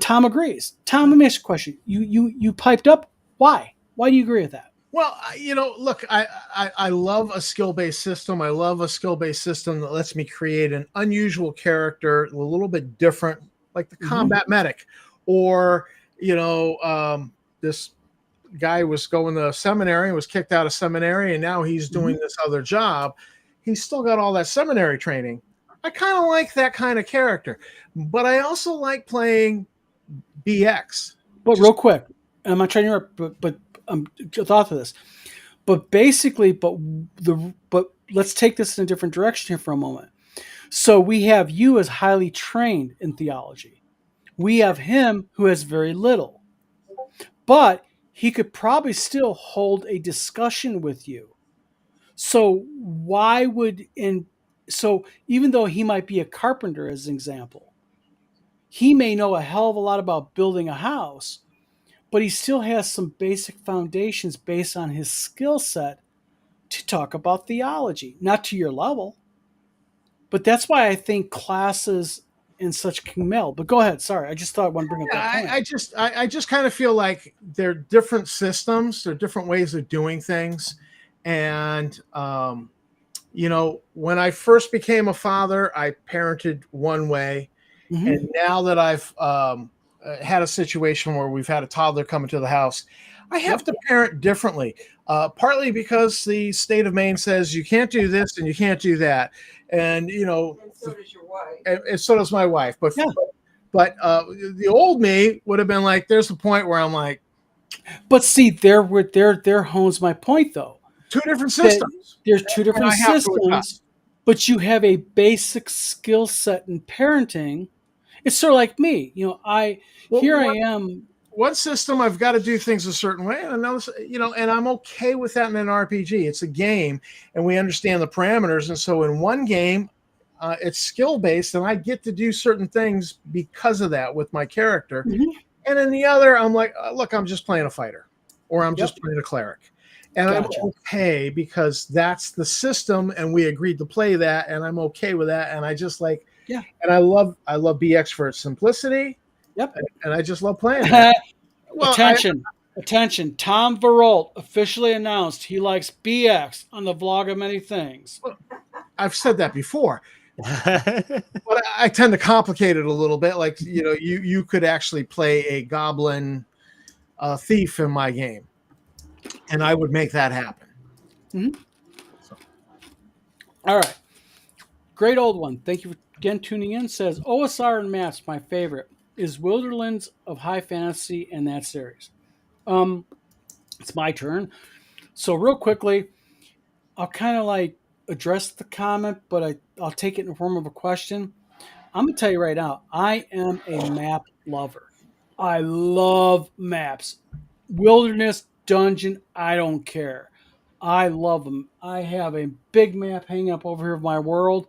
Tom agrees. Tom, let me ask you a question. You piped up. Why? Why do you agree with that? Well, look, I love a skill-based system. I love a skill-based system that lets me create an unusual character, a little bit different, like the combat medic, or this guy was going to seminary and was kicked out of seminary, and now he's doing this other job. He's still got all that seminary training. I kind of like that kind of character, but I also like playing BX. But real quick, I'm not trying to interrupt, but thought of this. But basically, but let's take this in a different direction here for a moment. So we have you as highly trained in theology. We have him who has very little, but he could probably still hold a discussion with you. So so even though he might be a carpenter, as an example, he may know a hell of a lot about building a house, but he still has some basic foundations based on his skill set to talk about theology, not to your level. But that's why I think classes and such can meld. But go ahead. Sorry, I just thought I wanted to bring up that point. I just kind of feel like they're different systems, they're different ways of doing things, and when I first became a father, I parented one way, and now that I've had a situation where we've had a toddler come into the house, I have to parent differently. Partly because the state of Maine says you can't do this and you can't do that, and so does your wife, and so does my wife. But the old me would have been like, there's a point where I'm like, but see, there hones my point though. Two different systems. There's two different systems, but you have a basic skill set in parenting. It's sort of like me, I am. One system, I've got to do things a certain way, and another, and I'm okay with that in an RPG. It's a game, and we understand the parameters. And so in one game, it's skill based, and I get to do certain things because of that with my character. And in the other, I'm like, look, I'm just playing a fighter, or I'm just playing a cleric, and I'm okay because that's the system, and we agreed to play that, and I'm okay with that, and I just like. Yeah, and I love BX for its simplicity. Yep, and I just love playing that. Attention! Tom Verrolt officially announced he likes BX on the Vlog of Many Things. Well, I've said that before, but I tend to complicate it a little bit. Like you could actually play a goblin thief in my game, and I would make that happen. So. All right, great old one. Thank you for again tuning in. Says OSR and maps, my favorite is Wilderlands of High Fantasy and that series. It's my turn. So real quickly, I'll kind of like address the comment, but I'll take it in the form of a question. I'm gonna tell you right now, I am a map lover. I love maps. Wilderness, dungeon, I don't care. I love them. I have a big map hanging up over here of my world.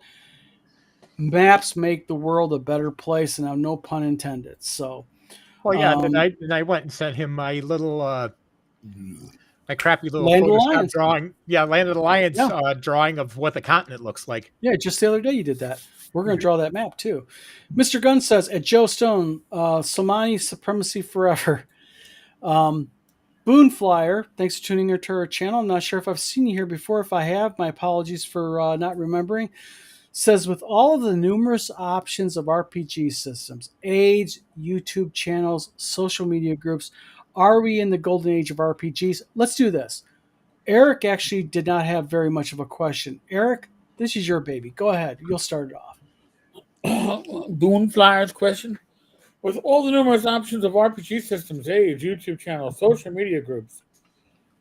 maps make the world a better place, and now no pun intended. So, Well, yeah. Then I went and sent him my little my crappy little Land of the Photoshop Lions. drawing. Yeah, Land of the Lions Yeah. drawing of what the continent looks like. Yeah, just the other day you did that. We're going to draw that map too. Mr. Gunn says at Joe Stone, Somani supremacy forever. Boone Flyer, thanks for tuning in to our channel. I'm not sure if I've seen you here before. If I have, my apologies for not remembering. Says with all of the numerous options of RPG systems, age, YouTube channels, social media groups, are we in the golden age of RPGs? Let's do this. Eric actually did not have very much of a question. Eric, this is your baby. Go ahead. You'll start it off. Boone Flyers question. With all the numerous options of RPG systems, age, YouTube channels, social media groups,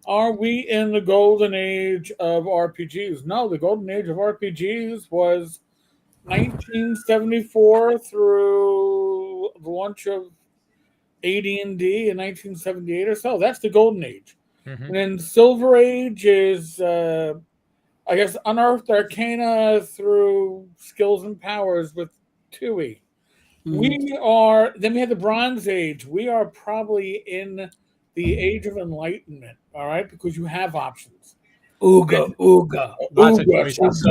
are we in the golden age of RPGs? No, the golden age of RPGs was 1974 through the launch of AD&D in 1978 or so. That's the golden age. Mm-hmm. And then Silver Age is, I guess, Unearthed Arcana through Skills and Powers with TUI. Mm-hmm. Then we had the Bronze Age. We are probably in the Age of Enlightenment, all right, because you have options. Ooga, ooga, Lots of ooga, choices.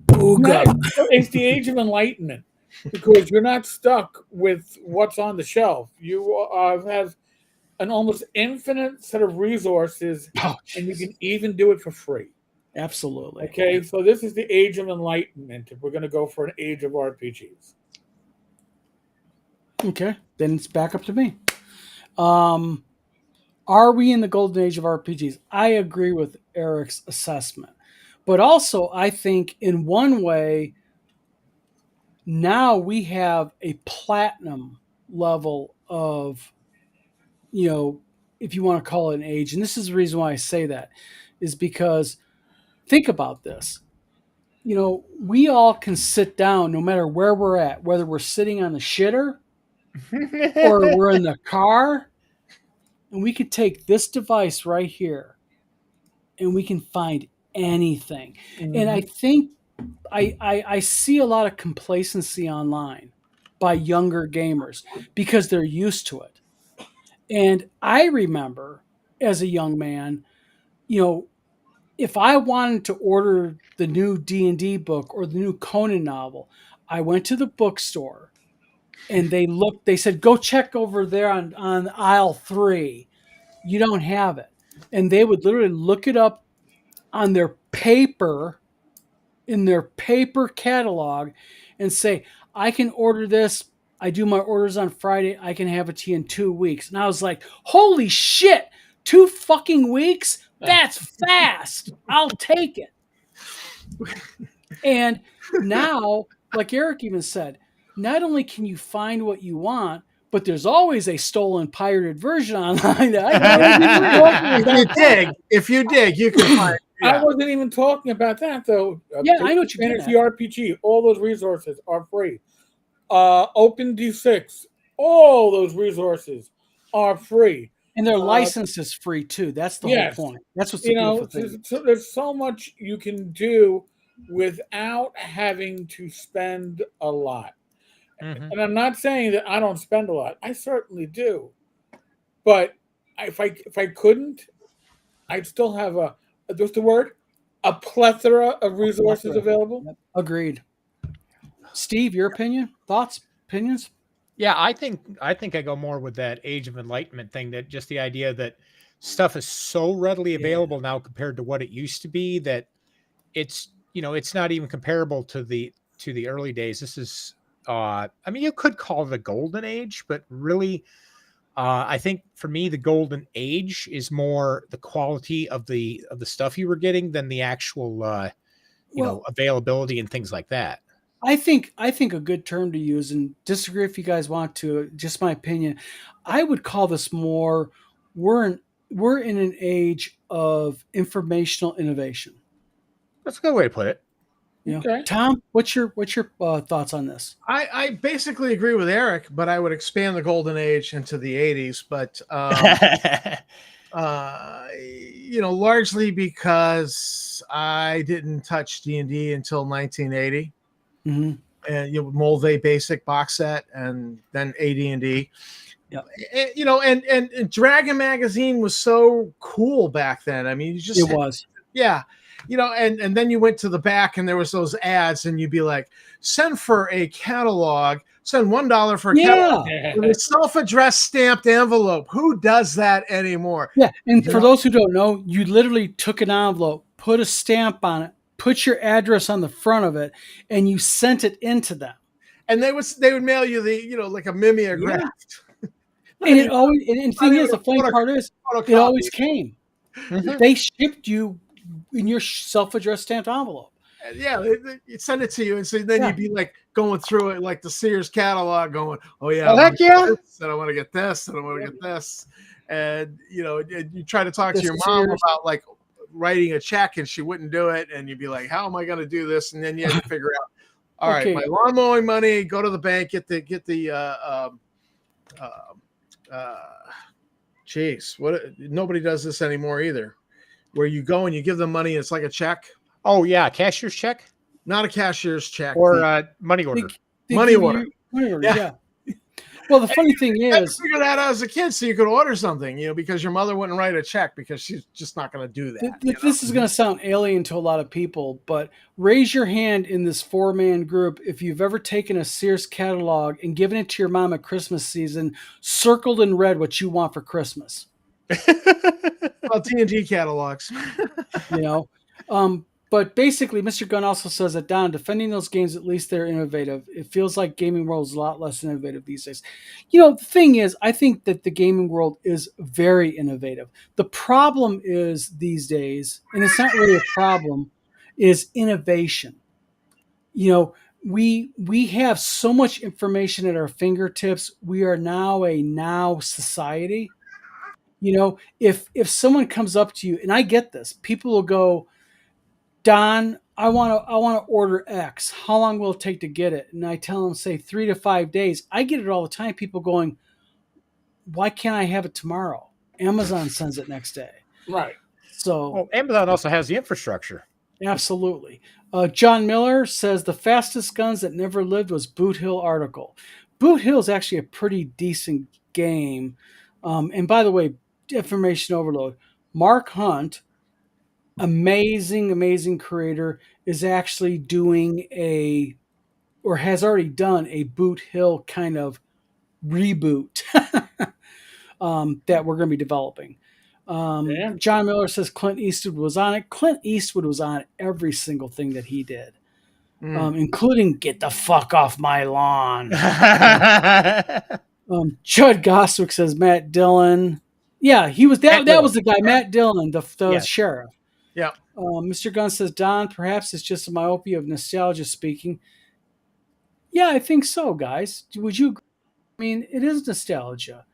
ooga. It's the Age of Enlightenment because you're not stuck with what's on the shelf. You have an almost infinite set of resources, and you can even do it for free. Absolutely. Okay, so this is the Age of Enlightenment if we're going to go for an age of RPGs. Okay, then it's back up to me. Are we in the golden age of RPGs? I agree with Eric's assessment. But also, I think in one way, now we have a platinum level of, if you want to call it an age. And this is the reason why I say that, is because think about this. We all can sit down no matter where we're at, whether we're sitting on the shitter or we're in the car, and we could take this device right here and we can find anything. Mm-hmm. And I think I see a lot of complacency online by younger gamers because they're used to it. And I remember as a young man, if I wanted to order the new D&D book or the new Conan novel, I went to the bookstore and they said, go check over there on aisle 3. You don't have it. And they would literally look it up on their paper, in their paper catalog, and say, I can order this. I do my orders on Friday. I can have it to you in 2 weeks. And I was like, holy shit, 2 fucking weeks? That's fast. I'll take it. And now, like Eric even said, not only can you find what you want, but there's always a stolen, pirated version online. If you dig, you can find. Yeah. I wasn't even talking about that though. Yeah, I know what you're Fantasy RPG. All those resources are free. OpenD6. All those resources are free, and their license is free too. That's the whole point. That's what's the beautiful thing. So there's so much you can do without having to spend a lot. Mm-hmm. And I'm not saying that I don't spend a lot. I certainly do. But if I couldn't, I'd still have what's the word? A plethora of resources available. Yep. Agreed. Steve, your opinion? Thoughts? Opinions? Yeah, I think I go more with that Age of Enlightenment thing, that just the idea that stuff is so readily available now compared to what it used to be that it's not even comparable to the early days. This is you could call it a golden age, but really I think for me the golden age is more the quality of the stuff you were getting than the actual availability and things like that. I think a good term to use, and disagree if you guys want to, just my opinion, I would call this more we're in an age of informational innovation. That's a good way to put it. Okay. Tom, what's your thoughts on this? I basically agree with Eric, but I would expand the golden age into the 80s. But largely because I didn't touch D&D until 1980. Mm-hmm. and Mulvey Basic box set, and then AD&D. Yep. And Dragon magazine was so cool back then. I mean, It was. yeah, and then you went to the back and there was those ads, and you'd be like, send for a catalog, send $1 for a catalog with a self-addressed stamped envelope. Who does that anymore? Yeah, and for those who don't know, you literally took an envelope, put a stamp on it, put your address on the front of it, and you sent it into them. And they would mail you the like a mimeograph. And it always, and the thing is, the funny part is, it always came. Mhm. They shipped you in your self-addressed stamped envelope. Yeah, it send it to you, and so then you'd be like going through it like the Sears catalog, going, "Oh yeah, heck yeah!" And I want to get this, and I want to get this, and you try to talk to This your mom Sears. about like writing a check, and she wouldn't do it, and you'd be like, "How am I going to do this?" And then you had to figure out, all right, my lawn mowing money, go to the bank, get the geez, what? Nobody does this anymore either. Where you go and you give them money, it's like a check. Oh yeah, cashier's check Not a cashier's check. or money order. They Money give order. you money order. Yeah. Yeah. Well, the funny thing You had to is, figure that out as a kid so you could order something, because your mother wouldn't write a check because she's just not going to do that. this is going to sound alien to a lot of people, but raise your hand in this 4-man group if you've ever taken a Sears catalog and given it to your mom at Christmas season, circled in red what you want for Christmas. Well, D&D catalogs. But basically, Mr. Gunn also says that, Don, defending those games, at least they're innovative. It feels like gaming world is a lot less innovative these days. The thing is, I think that the gaming world is very innovative. The problem is these days, and it's not really a problem, is innovation. We have so much information at our fingertips. We are now a now society. If someone comes up to you, and I get this, people will go, Don, I want to order X. How long will it take to get it? And I tell them, say 3 to 5 days. I get it all the time. People going, why can't I have it tomorrow? Amazon sends it next day. Right. So Amazon also has the infrastructure. absolutely. John Miller says the fastest guns that never lived was Boot Hill article. Boot Hill is actually a pretty decent game. And by the way, information overload. Mark Hunt, amazing creator, is actually doing or has already done a Boot Hill kind of reboot that we're going to be developing. John Miller says Clint Eastwood was on it. Clint Eastwood was on every single thing that he did, including "Get the fuck off my lawn." Judd Goswick says Matt Dillon. Yeah, he was that. That was the guy, Matt Dillon, the sheriff. Yeah. Mr. Gunn says, Don, perhaps it's just a myopia of nostalgia speaking. Yeah, I think so, guys. Would you agree? I mean, it is nostalgia.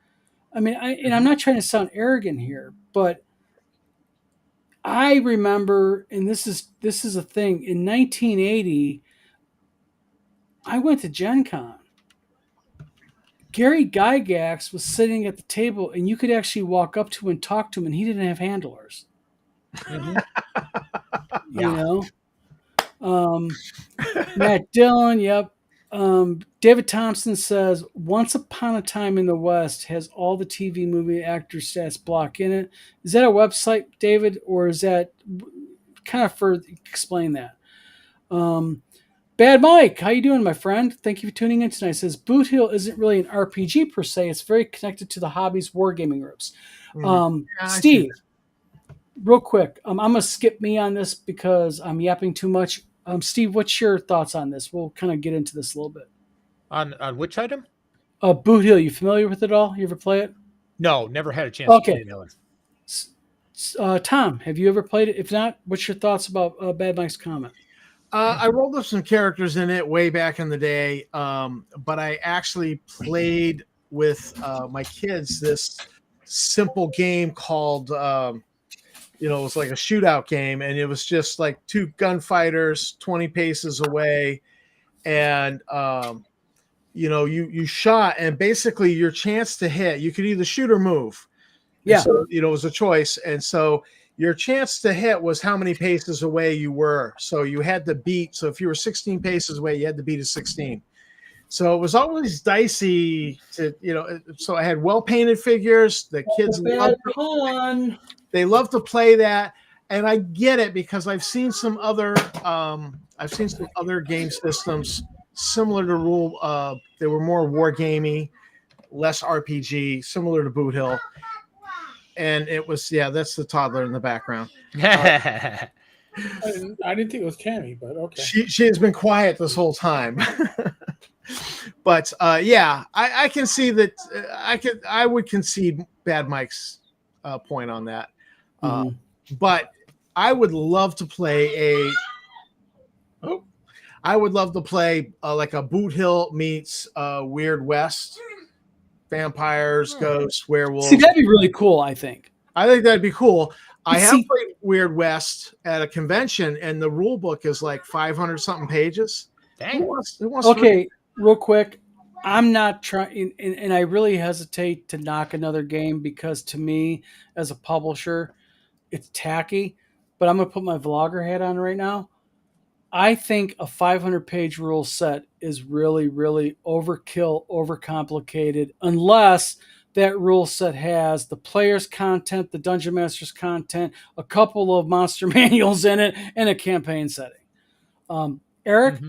I mean, I'm not trying to sound arrogant here, but I remember, and this is a thing, in 1980, I went to Gen Con. Gary Gygax was sitting at the table, and you could actually walk up to him and talk to him, and he didn't have handlers. Matt Dillon, yep. David Thompson says, Once Upon a Time in the West has all the TV movie actor stats block in it. Is that a website, David, or is that kind of further explain that? Bad Mike, how you doing, my friend? Thank you for tuning in tonight. It says Boot Hill isn't really an RPG per se. It's very connected to the hobbies wargaming groups. Steve, real quick, I'm going to skip me on this because I'm yapping too much. Steve, what's your thoughts on this? We'll kind of get into this a little bit. On which item? Boot Hill, you familiar with it all? You ever play it? No, never had a chance Okay. to play it. Tom, have you ever played it? If not, what's your thoughts about Bad Mike's comment? I rolled up some characters in it way back in the day, but I actually played with my kids this simple game called, it was like a shootout game, and it was just like two gunfighters 20 paces away, and you shot, and basically your chance to hit, you could either shoot or move. Yeah. And so, it was a choice, and so your chance to hit was how many paces away you were. So you had to beat. So if you were 16 paces away, you had to beat a 16. So it was always dicey to, so I had well-painted figures. The kids they love to play that. And I get it because I've seen some other game systems similar to Rule. They were more wargamey, less RPG, similar to Boot Hill. And it was, that's the toddler in the background. I didn't think it was Tammy, but okay. She has been quiet this whole time. But I can see that. I would concede Bad Mike's point on that. But I would love to play like a Boot Hill meets Weird West. Vampires, ghosts, werewolves. See, that'd be really cool, I think. I think that'd be cool. I have played Weird West at a convention, and the rule book is like 500 something pages. Dang. Okay, real quick. I'm not trying, and I really hesitate to knock another game because to me, as a publisher, it's tacky. But I'm going to put my vlogger hat on right now. I think a 500-page rule set is really, really overkill, overcomplicated, unless that rule set has the player's content, the Dungeon Master's content, a couple of monster manuals in it, and a campaign setting. Eric? Mm-hmm.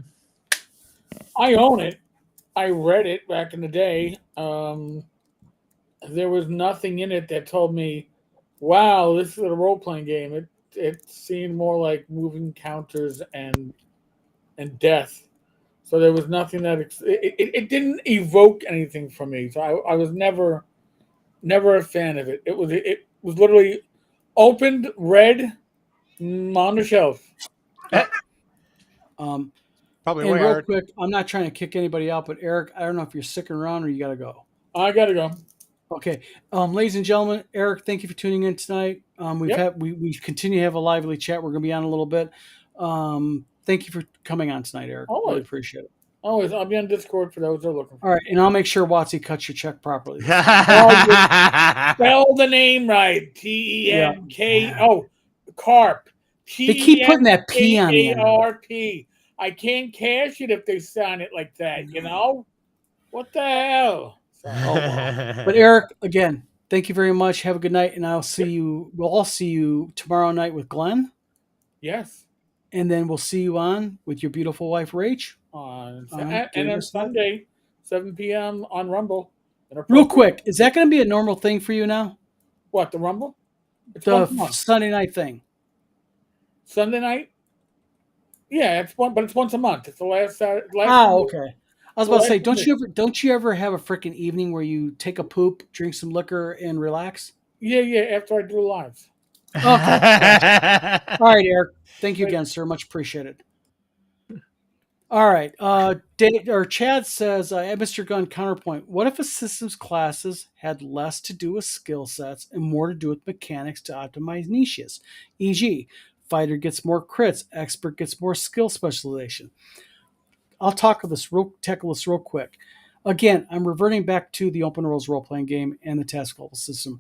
I own it. I read it back in the day. There was nothing in it that told me, wow, this is a role-playing game. It seemed more like moving counters and death. So there was nothing that it didn't evoke anything from me. So I was never a fan of it. It was literally opened, read, on the shelf. Probably and real quick, I'm not trying to kick anybody out, but Eric, I don't know if you're sticking around or you got to go. I got to go. Okay, ladies and gentlemen, Eric, thank you for tuning in tonight. We continue to have a lively chat. We're going to be on a little bit. Thank you for coming on tonight, Eric. Always. Really appreciate it. Always, I'll be on Discord for those who are looking for. All right, and I'll make sure Watsy cuts your check properly. Spell the name right. TENK. Oh, Carp. They keep putting that P on the end. TARP. I can't cash it if they sign it like that. You know what the hell? But Eric, again, thank you very much. Have a good night, and I'll see you. We'll all see you tomorrow night with Glenn. Yes. And then we'll see you on with your beautiful wife, Rach. And on Sunday, 7 p.m. on Rumble. Real quick, is that going to be a normal thing for you now? What, the Rumble? It's the Sunday night thing. Sunday night? Yeah, it's once a month. It's the last Saturday. Okay. I was about to say, don't you ever have a freaking evening where you take a poop, drink some liquor, and relax? Yeah. After I do lives. Okay. All right, Eric. Thank you again, sir. Much appreciated. All right. Chad says, Mr. Gunn, counterpoint. What if a systems classes had less to do with skill sets and more to do with mechanics to optimize niches? E.g., fighter gets more crits, expert gets more skill specialization. I'll tackle this real quick. Again, I'm reverting back to the open rules role-playing game and the task level system.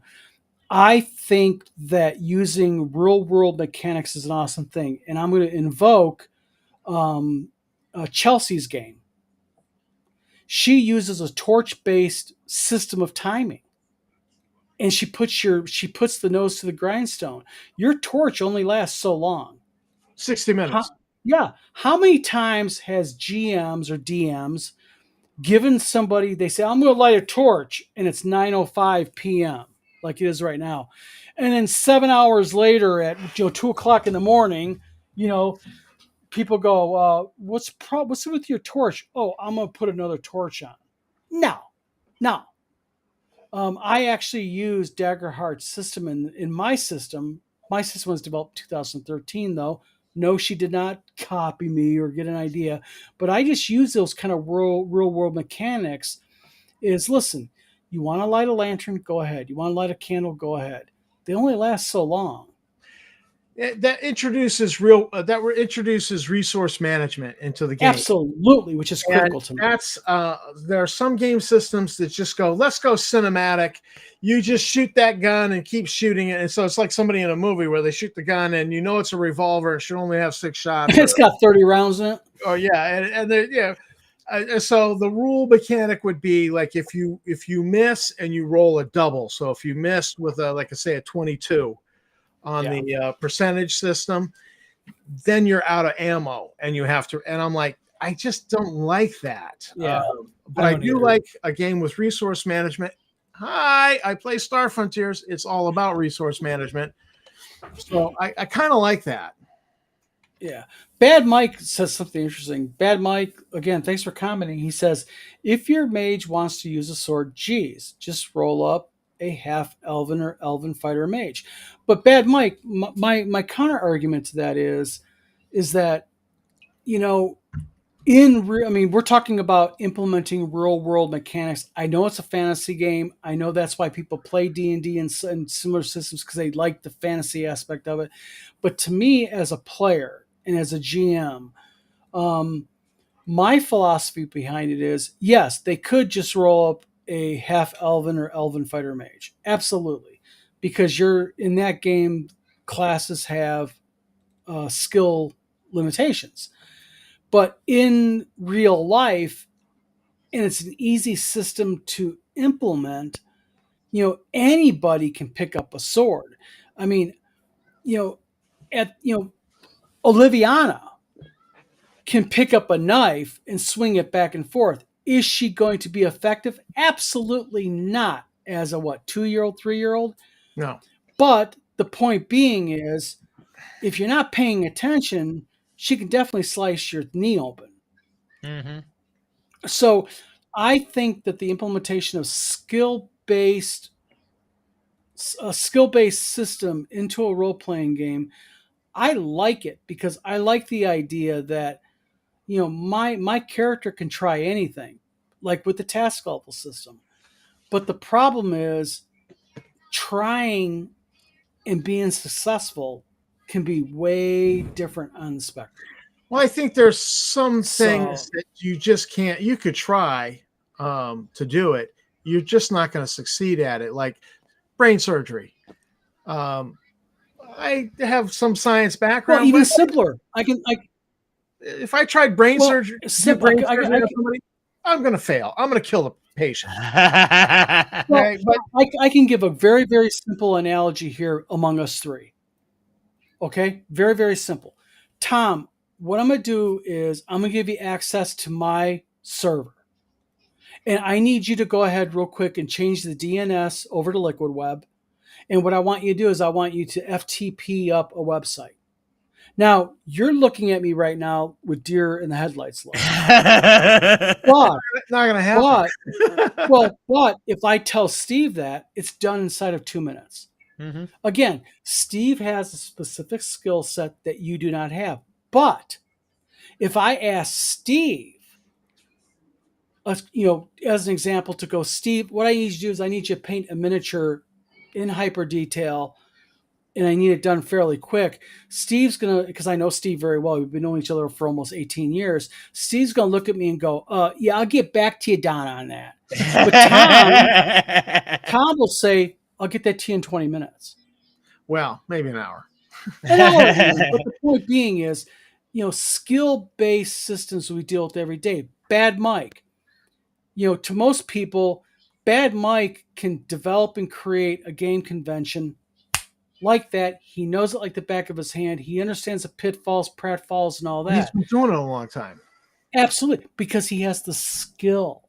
I think that using real-world mechanics is an awesome thing, and I'm going to invoke Chelsea's game. She uses a torch-based system of timing, and she puts the nose to the grindstone. Your torch only lasts so long, 60 minutes. How many times has GMs or DMs given somebody, they say, I'm going to light a torch, and it's 9:05 p.m. like it is right now, and then 7 hours later at 2:00 in the morning, people go, what's it with your torch? Oh, I'm going to put another torch on. No. I actually use Daggerheart's system in my system. My system was developed in 2013, though. No, she did not copy me or get an idea, but I just use those kind of real world mechanics. Listen, you want to light a lantern? Go ahead. You want to light a candle? Go ahead. They only last so long. that introduces resource management into the game. Absolutely, which is critical to me. That's there are some game systems that just go, let's go cinematic. You just shoot that gun and keep shooting it, and so it's like somebody in a movie where they shoot the gun and you know it's a revolver. It should only have 6 shots. It's got 30 rounds in it. Oh yeah, so the rule mechanic would be like if you miss and you roll a double. So if you missed with like I say a 22 on the percentage system, then you're out of ammo and you have to. And I'm like, I just don't like that. Yeah, but I do like a game with resource management. Hi, I play Star Frontiers. It's all about resource management. So I kind of like that. Yeah. Bad Mike says something interesting. Bad Mike, again, thanks for commenting. He says, if your mage wants to use a sword, geez, just roll up a half elven or elven fighter mage. But Bad Mike, my counter argument to that is that, you know, we're talking about implementing real world mechanics. I know it's a fantasy game. I know that's why people play D&D and similar systems, because they like the fantasy aspect of it. But to me, as a player and as a GM, my philosophy behind it is, yes, they could just roll up a half elven or elven fighter mage. Absolutely. Because you're in that game, classes have skill limitations. But in real life, and it's an easy system to implement, you know, anybody can pick up a sword. I mean, Oliviana can pick up a knife and swing it back and forth. Is she going to be effective? Absolutely not. As a 2-year-old, 3-year-old? No. But the point being is, if you're not paying attention, she can definitely slice your knee open. Mm-hmm. So I think that the implementation of skill-based system into a role-playing game, I like it, because I like the idea that, you know, my character can try anything, like with the task level system. But the problem is trying and being successful can be way different on the spectrum. Well, I think there's some things that you just can't. You could try to do it. You're just not going to succeed at it. Like brain surgery. I have some science background. Well, even simpler. If I tried brain surgery, I'm going to fail. I'm going to kill the patient. Well, but I can give a very, very simple analogy here among us three. Okay? Very, very simple. Tom, what I'm going to do is I'm going to give you access to my server. And I need you to go ahead real quick and change the DNS over to Liquid Web. And what I want you to do is I want you to FTP up a website. Now, you're looking at me right now with deer in the headlights look. But, not going to happen. But if I tell Steve that, it's done inside of 2 minutes. Mm-hmm. Again, Steve has a specific skill set that you do not have. But if I ask Steve, as an example, to go, Steve, what I need you to do is I need you to paint a miniature in hyper detail, and I need it done fairly quick. Steve's going to, because I know Steve very well, we've been knowing each other for almost 18 years. Steve's going to look at me and go, yeah, I'll get back to you, Don, on that. But Tom will say, I'll get that to you in 20 minutes. Well, maybe an hour. But the point being is, skill-based systems we deal with every day. Bad Mike. To most people, Bad Mike can develop and create a game convention like that. He knows it like the back of his hand. He understands the pitfalls, pratfalls, and all that. He's been doing it a long time. Absolutely, because he has the skill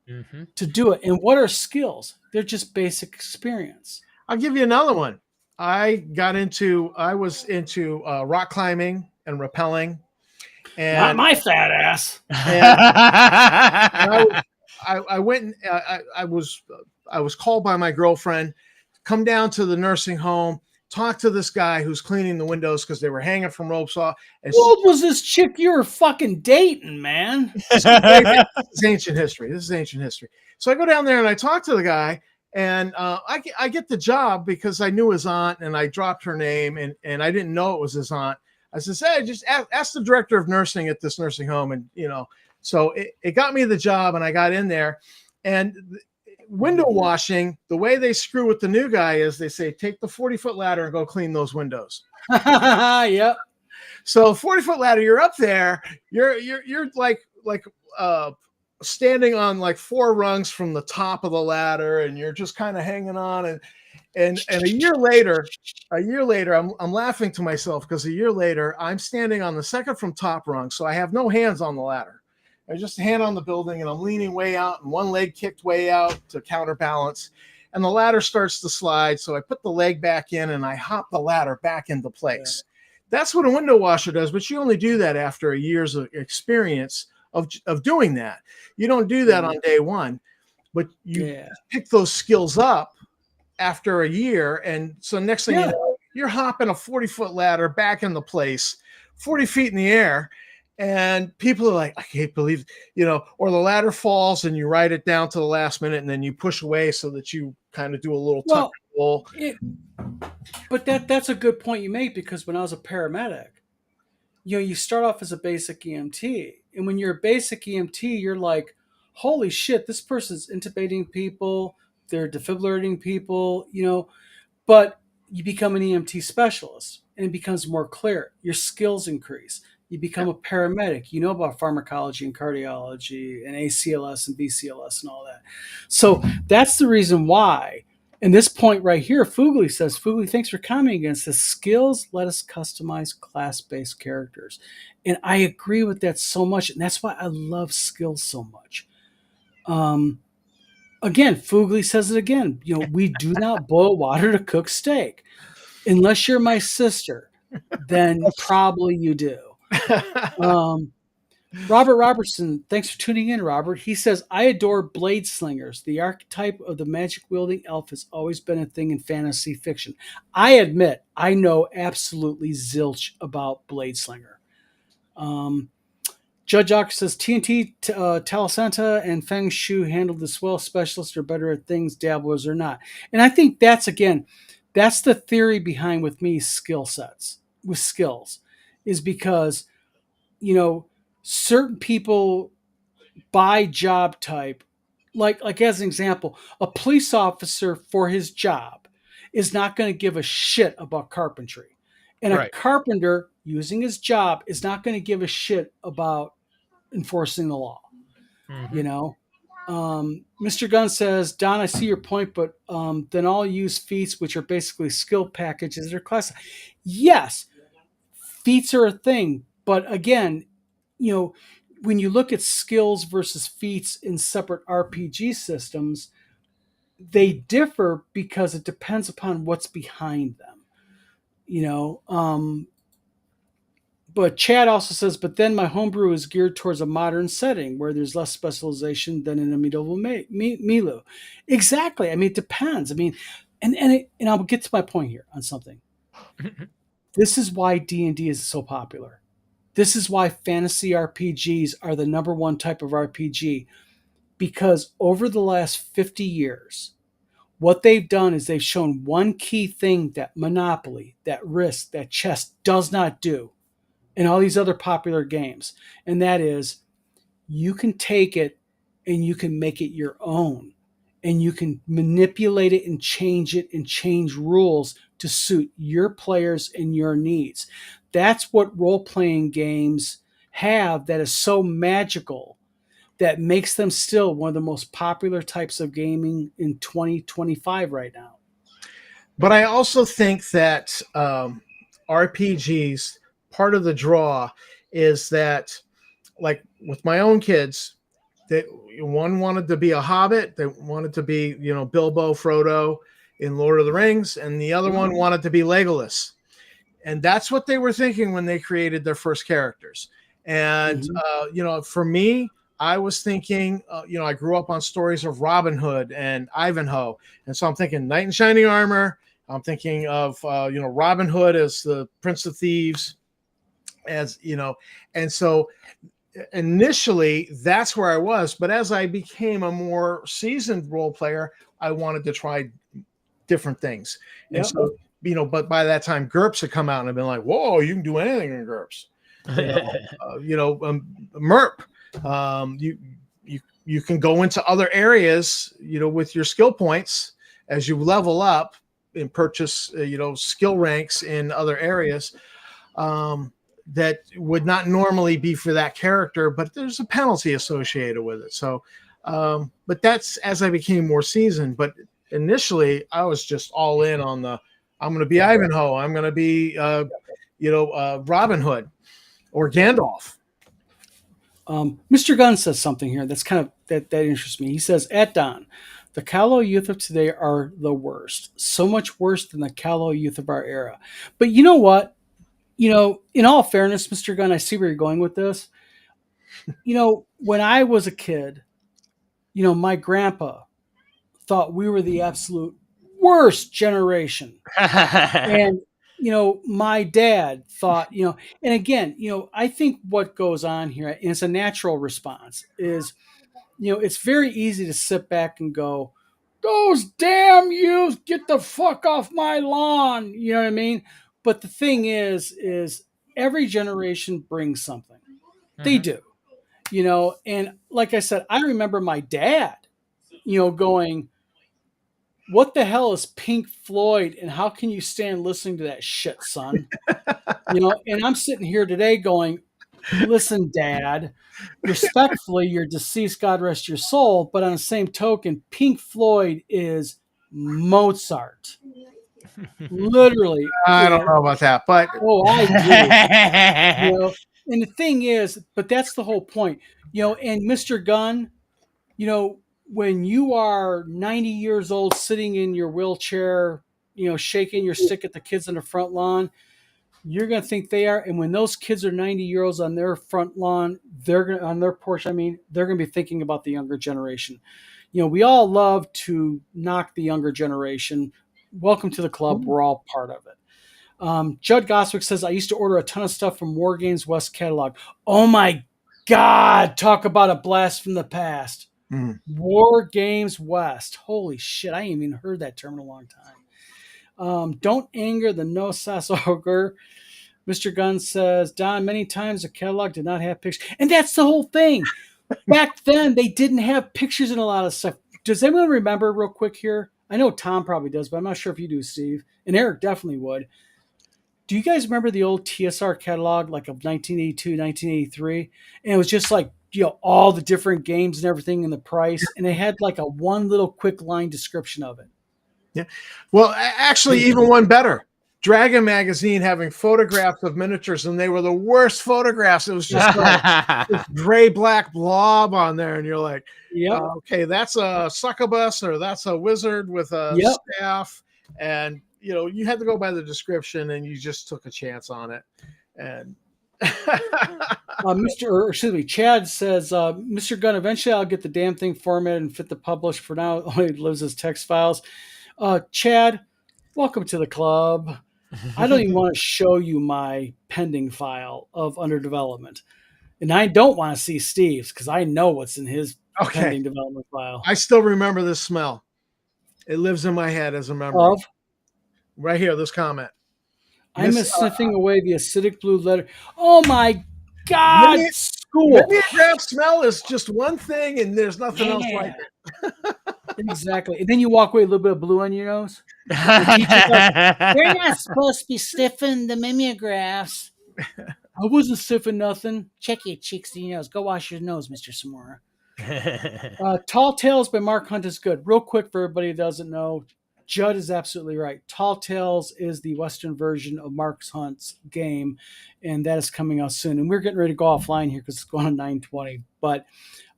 Mm-hmm. to do it. And what are skills? They're just basic experience. I'll give you another one. I was into rock climbing and rappelling. And not my fat ass. I went and I was called by my girlfriend, come down to the nursing home, talk to this guy who's cleaning the windows because they were hanging from ropes off. What was this chick you were fucking dating, man? This is ancient history. So I go down there and I talk to the guy, And I get the job because I knew his aunt, and I dropped her name, and I didn't know it was his aunt. I said, hey, just ask the director of nursing at this nursing home. And, so it got me the job, and I got in there. And window washing, the way they screw with the new guy is they say, take the 40-foot ladder and go clean those windows. Yep. So 40-foot ladder, you're up there, you're like standing on like 4 rungs from the top of the ladder, and you're just kind of hanging on. And a year later, I'm laughing to myself because a year later, I'm standing on the second from top rung. So I have no hands on the ladder. I just a hand on the building, and I'm leaning way out, and one leg kicked way out to counterbalance. And the ladder starts to slide. So I put the leg back in, and I hop the ladder back into place. Yeah. That's what a window washer does, but you only do that after a year's of experience of doing that. You don't do that on day one, but you pick those skills up after a year. And so next thing you know, you're hopping a 40-foot ladder back into place, 40 feet in the air. And people are like, I can't believe, or the ladder falls and you ride it down to the last minute, and then you push away so that you kind of do a little tuck roll. But that's a good point you make, because when I was a paramedic, you start off as a basic EMT. And when you're a basic EMT, you're like, holy shit, this person's intubating people, they're defibrillating people, but you become an EMT specialist and it becomes more clear. Your skills increase. You become a paramedic. You know about pharmacology and cardiology and ACLS and BCLS and all that. So that's the reason why. And this point right here, Fugly says, Fugly, thanks for commenting against this. Skills let us customize class-based characters. And I agree with that so much. And that's why I love skills so much. Again, Fugly says it again. We do not boil water to cook steak. Unless you're my sister, then probably you do. Robert Robertson, thanks for tuning in, Robert. He says, I adore blade slingers. The archetype of the magic wielding elf has always been a thing in fantasy fiction. I admit I know absolutely zilch about blade slinger. Judge Ocker says TNT, Talasanta, and Feng Shu handled this well. Specialists are better at things, dabblers are not. And I think that's the theory behind with me skill sets, with skills, is because, certain people by job type, like as an example, a police officer for his job is not going to give a shit about carpentry. And a carpenter using his job is not going to give a shit about enforcing the law. Mr. Gunn says, Don, I see your point, but then I'll use feats, which are basically skill packages or class. Yes, feats are a thing, but again, when you look at skills versus feats in separate RPG systems, they differ because it depends upon what's behind them. But Chad also says, but then my homebrew is geared towards a modern setting where there's less specialization than in a medieval milieu. Exactly. I mean, it depends. I mean, and I'll get to my point here on something. This is why D&D is so popular. This is why fantasy RPGs are the number one type of RPG, because over the last 50 years, what they've done is they've shown one key thing that Monopoly, that Risk, that chess does not do in all these other popular games. And that is, you can take it and you can make it your own. And you can manipulate it and change rules to suit your players and your needs. That's what role-playing games have that is so magical, that makes them still one of the most popular types of gaming in 2025 right now. But I also think that RPGs, part of the draw is that, like with my own kids, that one wanted to be a hobbit, they wanted to be, Bilbo, Frodo in Lord of the Rings, and the other one wanted to be Legolas. And that's what they were thinking when they created their first characters. And, for me, I was thinking, I grew up on stories of Robin Hood and Ivanhoe. And so I'm thinking knight in shining armor. I'm thinking of, Robin Hood as the Prince of Thieves, and so initially that's where I was, but as I became a more seasoned role player, I wanted to try different things. And Yep. so, but by that time GURPS had come out and I've been like, whoa, you can do anything in GURPS. MERP. You can go into other areas, with your skill points as you level up and purchase, skill ranks in other areas. That would not normally be for that character, but there's a penalty associated with it. So, but that's as I became more seasoned. But initially, I was just all in on I'm going to be Ivanhoe. I'm going to be, Robin Hood or Gandalf. Mr. Gunn says something here that's kind of that interests me. He says, at Don, the callow youth of today are the worst. So much worse than the callow youth of our era. But you know what? In all fairness, Mr. Gunn, I see where you're going with this. When I was a kid, my grandpa thought we were the absolute worst generation. And, my dad thought, and again, I think what goes on here, and it's a natural response, is, it's very easy to sit back and go, those damn youths, get the fuck off my lawn. You know what I mean? But the thing is every generation brings something. They do, and like I said, I remember my dad, going, what the hell is Pink Floyd and how can you stand listening to that shit, son? And I'm sitting here today going, listen, Dad, respectfully, you're deceased, God rest your soul, but on the same token, Pink Floyd is Mozart. Literally. I don't know about that, but I do. And the thing is, but that's the whole point. And Mr. Gunn, when you are 90 years old, sitting in your wheelchair, shaking your stick at the kids on the front lawn, you're going to think they are. And when those kids are 90 years old on their front lawn, on their porch, they're going to be thinking about the younger generation. We all love to knock the younger generation. Welcome to the club. We're all part of it. Judd Goswick says, I used to order a ton of stuff from War Games West catalog. Oh my God. Talk about a blast from the past. War Games West. Holy shit. I ain't even heard that term in a long time. Don't anger the no sass ogre. Mr. Gunn says, Don, many times the catalog did not have pictures. And that's the whole thing. Back then, they didn't have pictures in a lot of stuff. Does anyone remember real quick here? I know Tom probably does, but I'm not sure if you do, Steve. And Eric definitely would. Do you guys remember the old TSR catalog, like of 1982, 1983? And it was just like, all the different games and everything and the price. And it had like a one little quick line description of it. Yeah. Well, actually, even one better. Dragon Magazine having photographs of miniatures, and they were the worst photographs. It was just like this gray-black blob on there, and you're like, okay, that's a succubus or that's a wizard with a staff. And, you had to go by the description, and you just took a chance on it. And Chad says, Mr. Gunn, eventually I'll get the damn thing formatted and fit the publish. For now, it only lives as text files. Chad, welcome to the club. I don't even want to show you my pending file of under development. And I don't want to see Steve's because I know what's in his pending development file. I still remember this smell. It lives in my head as a memory. Right here, this comment. I'm sniffing away the acidic blue letter. Oh my God! School. Mimeograph smell is just one thing, and there's nothing else like it. Exactly. And then you walk away with a little bit of blue on your nose. Like, you're not supposed to be sniffing the mimeographs. I wasn't sniffing nothing. Check your cheeks and your nose. Go wash your nose, Mr. Samora. Tall Tales by Mark Hunt is good. Real quick for everybody who doesn't know, Judd is absolutely right. Tall Tales is the Western version of Mark Hunt's game, and that is coming out soon. And we're getting ready to go offline here because it's going on 9:20. But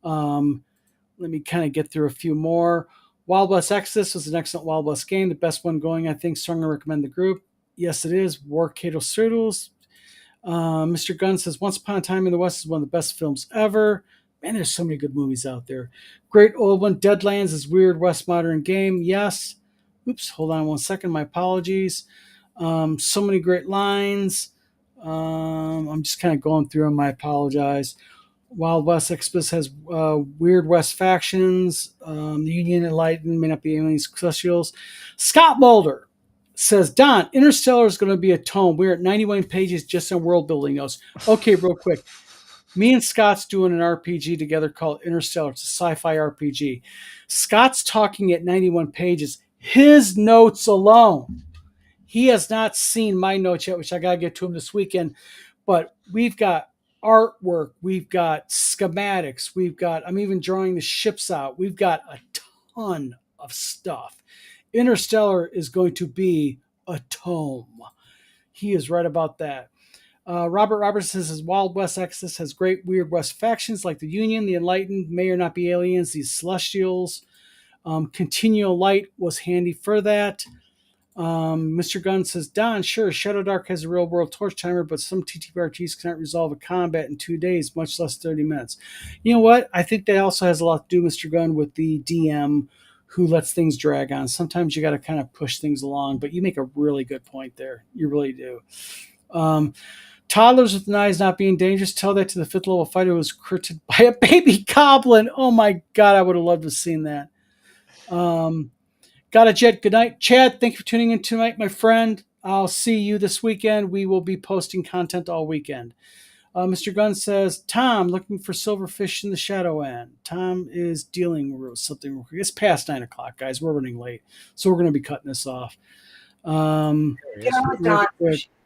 let me kind of get through a few more. Wild West Exodus was an excellent Wild West game. The best one going, I think. Strongly recommend the group. Yes, it is. War Cato Strudels. Mr. Gunn says, Once Upon a Time in the West is one of the best films ever. Man, there's so many good movies out there. Great old one. Deadlands is weird West modern game. Yes. Oops, hold on one second. My apologies. So many great lines. I'm just kind of going through them. I apologize. Wild West Express has Weird West factions. The Union Enlightened may not be aliens, celestials. Scott Mulder says, Don, Interstellar is going to be a tome. We're at 91 pages just on world building notes. Okay, real quick. Me and Scott's doing an RPG together called Interstellar. It's a sci-fi RPG. Scott's talking at 91 pages. His notes alone. He has not seen my notes yet, which I got to get to him this weekend. But we've got artwork. We've got schematics. I'm even drawing the ships out. We've got a ton of stuff. Interstellar is going to be a tome. He is right about that. Robert Robertson says Wild West Exodus has great Weird West factions like the Union, the Enlightened, may or not be aliens, these Celestials. Continual Light was handy for that. Mr. Gunn says, Don, sure, Shadow Dark has a real world torch timer, but some TTRPGs cannot resolve a combat in 2 days, much less 30 minutes. You know what? I think that also has a lot to do, Mr. Gunn, with the DM who lets things drag on. Sometimes you got to kind of push things along, but you make a really good point there. You really do. Toddlers with knives not being dangerous. Tell that to the 5th level fighter who was critted by a baby goblin. Oh my God, I would have loved to have seen that. Got a jet. Good night. Chad, thank you for tuning in tonight, my friend. I'll see you this weekend. We will be posting content all weekend. Mr. Gunn says, Tom, looking for silverfish in the shadow end. Tom is dealing with something. It's past 9 o'clock, guys. We're running late, so we're going to be cutting this off. Get on with Don.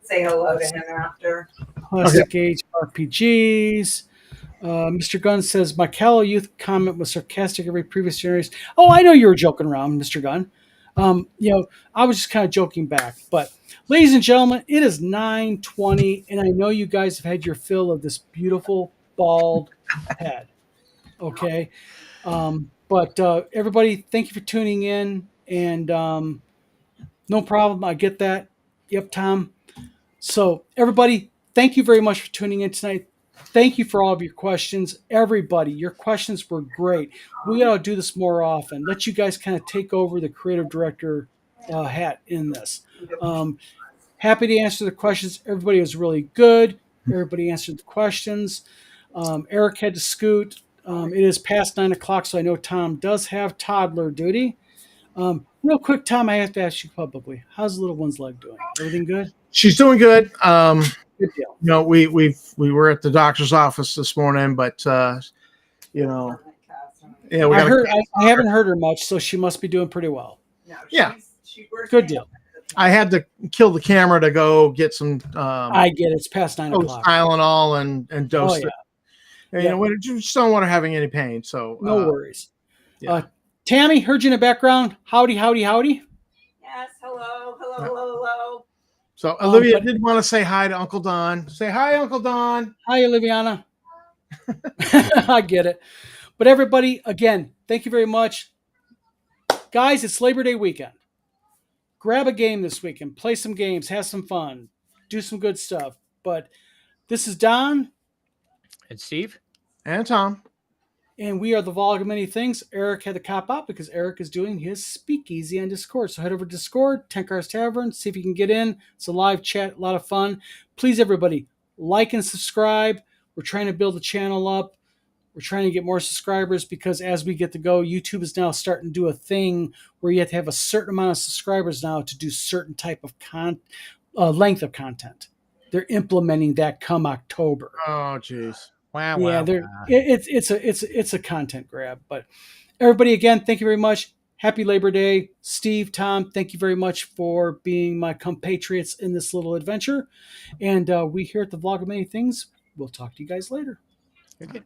Say hello to him after. Classic Age RPGs. Mr. Gunn says, my Callow Youth comment was sarcastic every previous generation. Oh, I know you were joking around, Mr. Gunn. I was just kind of joking back. But, ladies and gentlemen, it is 9:20, and I know you guys have had your fill of this beautiful bald head. Okay? But everybody, thank you for tuning in. And no problem. I get that. Yep, Tom. So, everybody, thank you very much for tuning in tonight. Thank you for all of your questions. Everybody, your questions were great. We got to do this more often. Let you guys kind of take over the creative director hat in this. Happy to answer the questions. Everybody was really good. Everybody answered the questions. Eric had to scoot. It is past 9 o'clock, so I know Tom does have toddler duty. Real quick, Tom, I have to ask you publicly, how's the little one's leg doing? Everything good? She's doing good. Good deal. You know, we were at the doctor's office this morning, but we I got. haven't heard her much, so she must be doing pretty well. No, Yeah. she works Good deal. I had to kill the camera to go get some I get it. It's past 9 o'clock. Tylenol and dose Oh, it. yeah. And, Yeah. we just don't want her having any pain. So No worries. yeah. Tammy, heard you in the background. Howdy, howdy, howdy. Yes, hello. So Olivia but- did want to say hi to Uncle Don. Say hi, Uncle Don. Hi, Oliviana. I get it. But everybody, again, thank you very much. Guys, it's Labor Day weekend. Grab a game this weekend. Play some games. Have some fun. Do some good stuff. But this is Don. And Steve? And Tom. And we are the Vlog of Many Things. Eric had to cop out because Eric is doing his speakeasy on Discord. So head over to Discord, 10 Cars Tavern, see if you can get in. It's a live chat, a lot of fun. Please, everybody, like and subscribe. We're trying to build the channel up. We're trying to get more subscribers because as we get to go, YouTube is now starting to do a thing where you have to have a certain amount of subscribers now to do certain type of length of content. They're implementing that come October. Oh, jeez. Wow, Yeah, wow. it's a content grab. But everybody, again, thank you very much. Happy Labor Day. Steve, Tom, thank you very much for being my compatriots in this little adventure. And we here at the Vlog of Many Things, we'll talk to you guys later. Okay.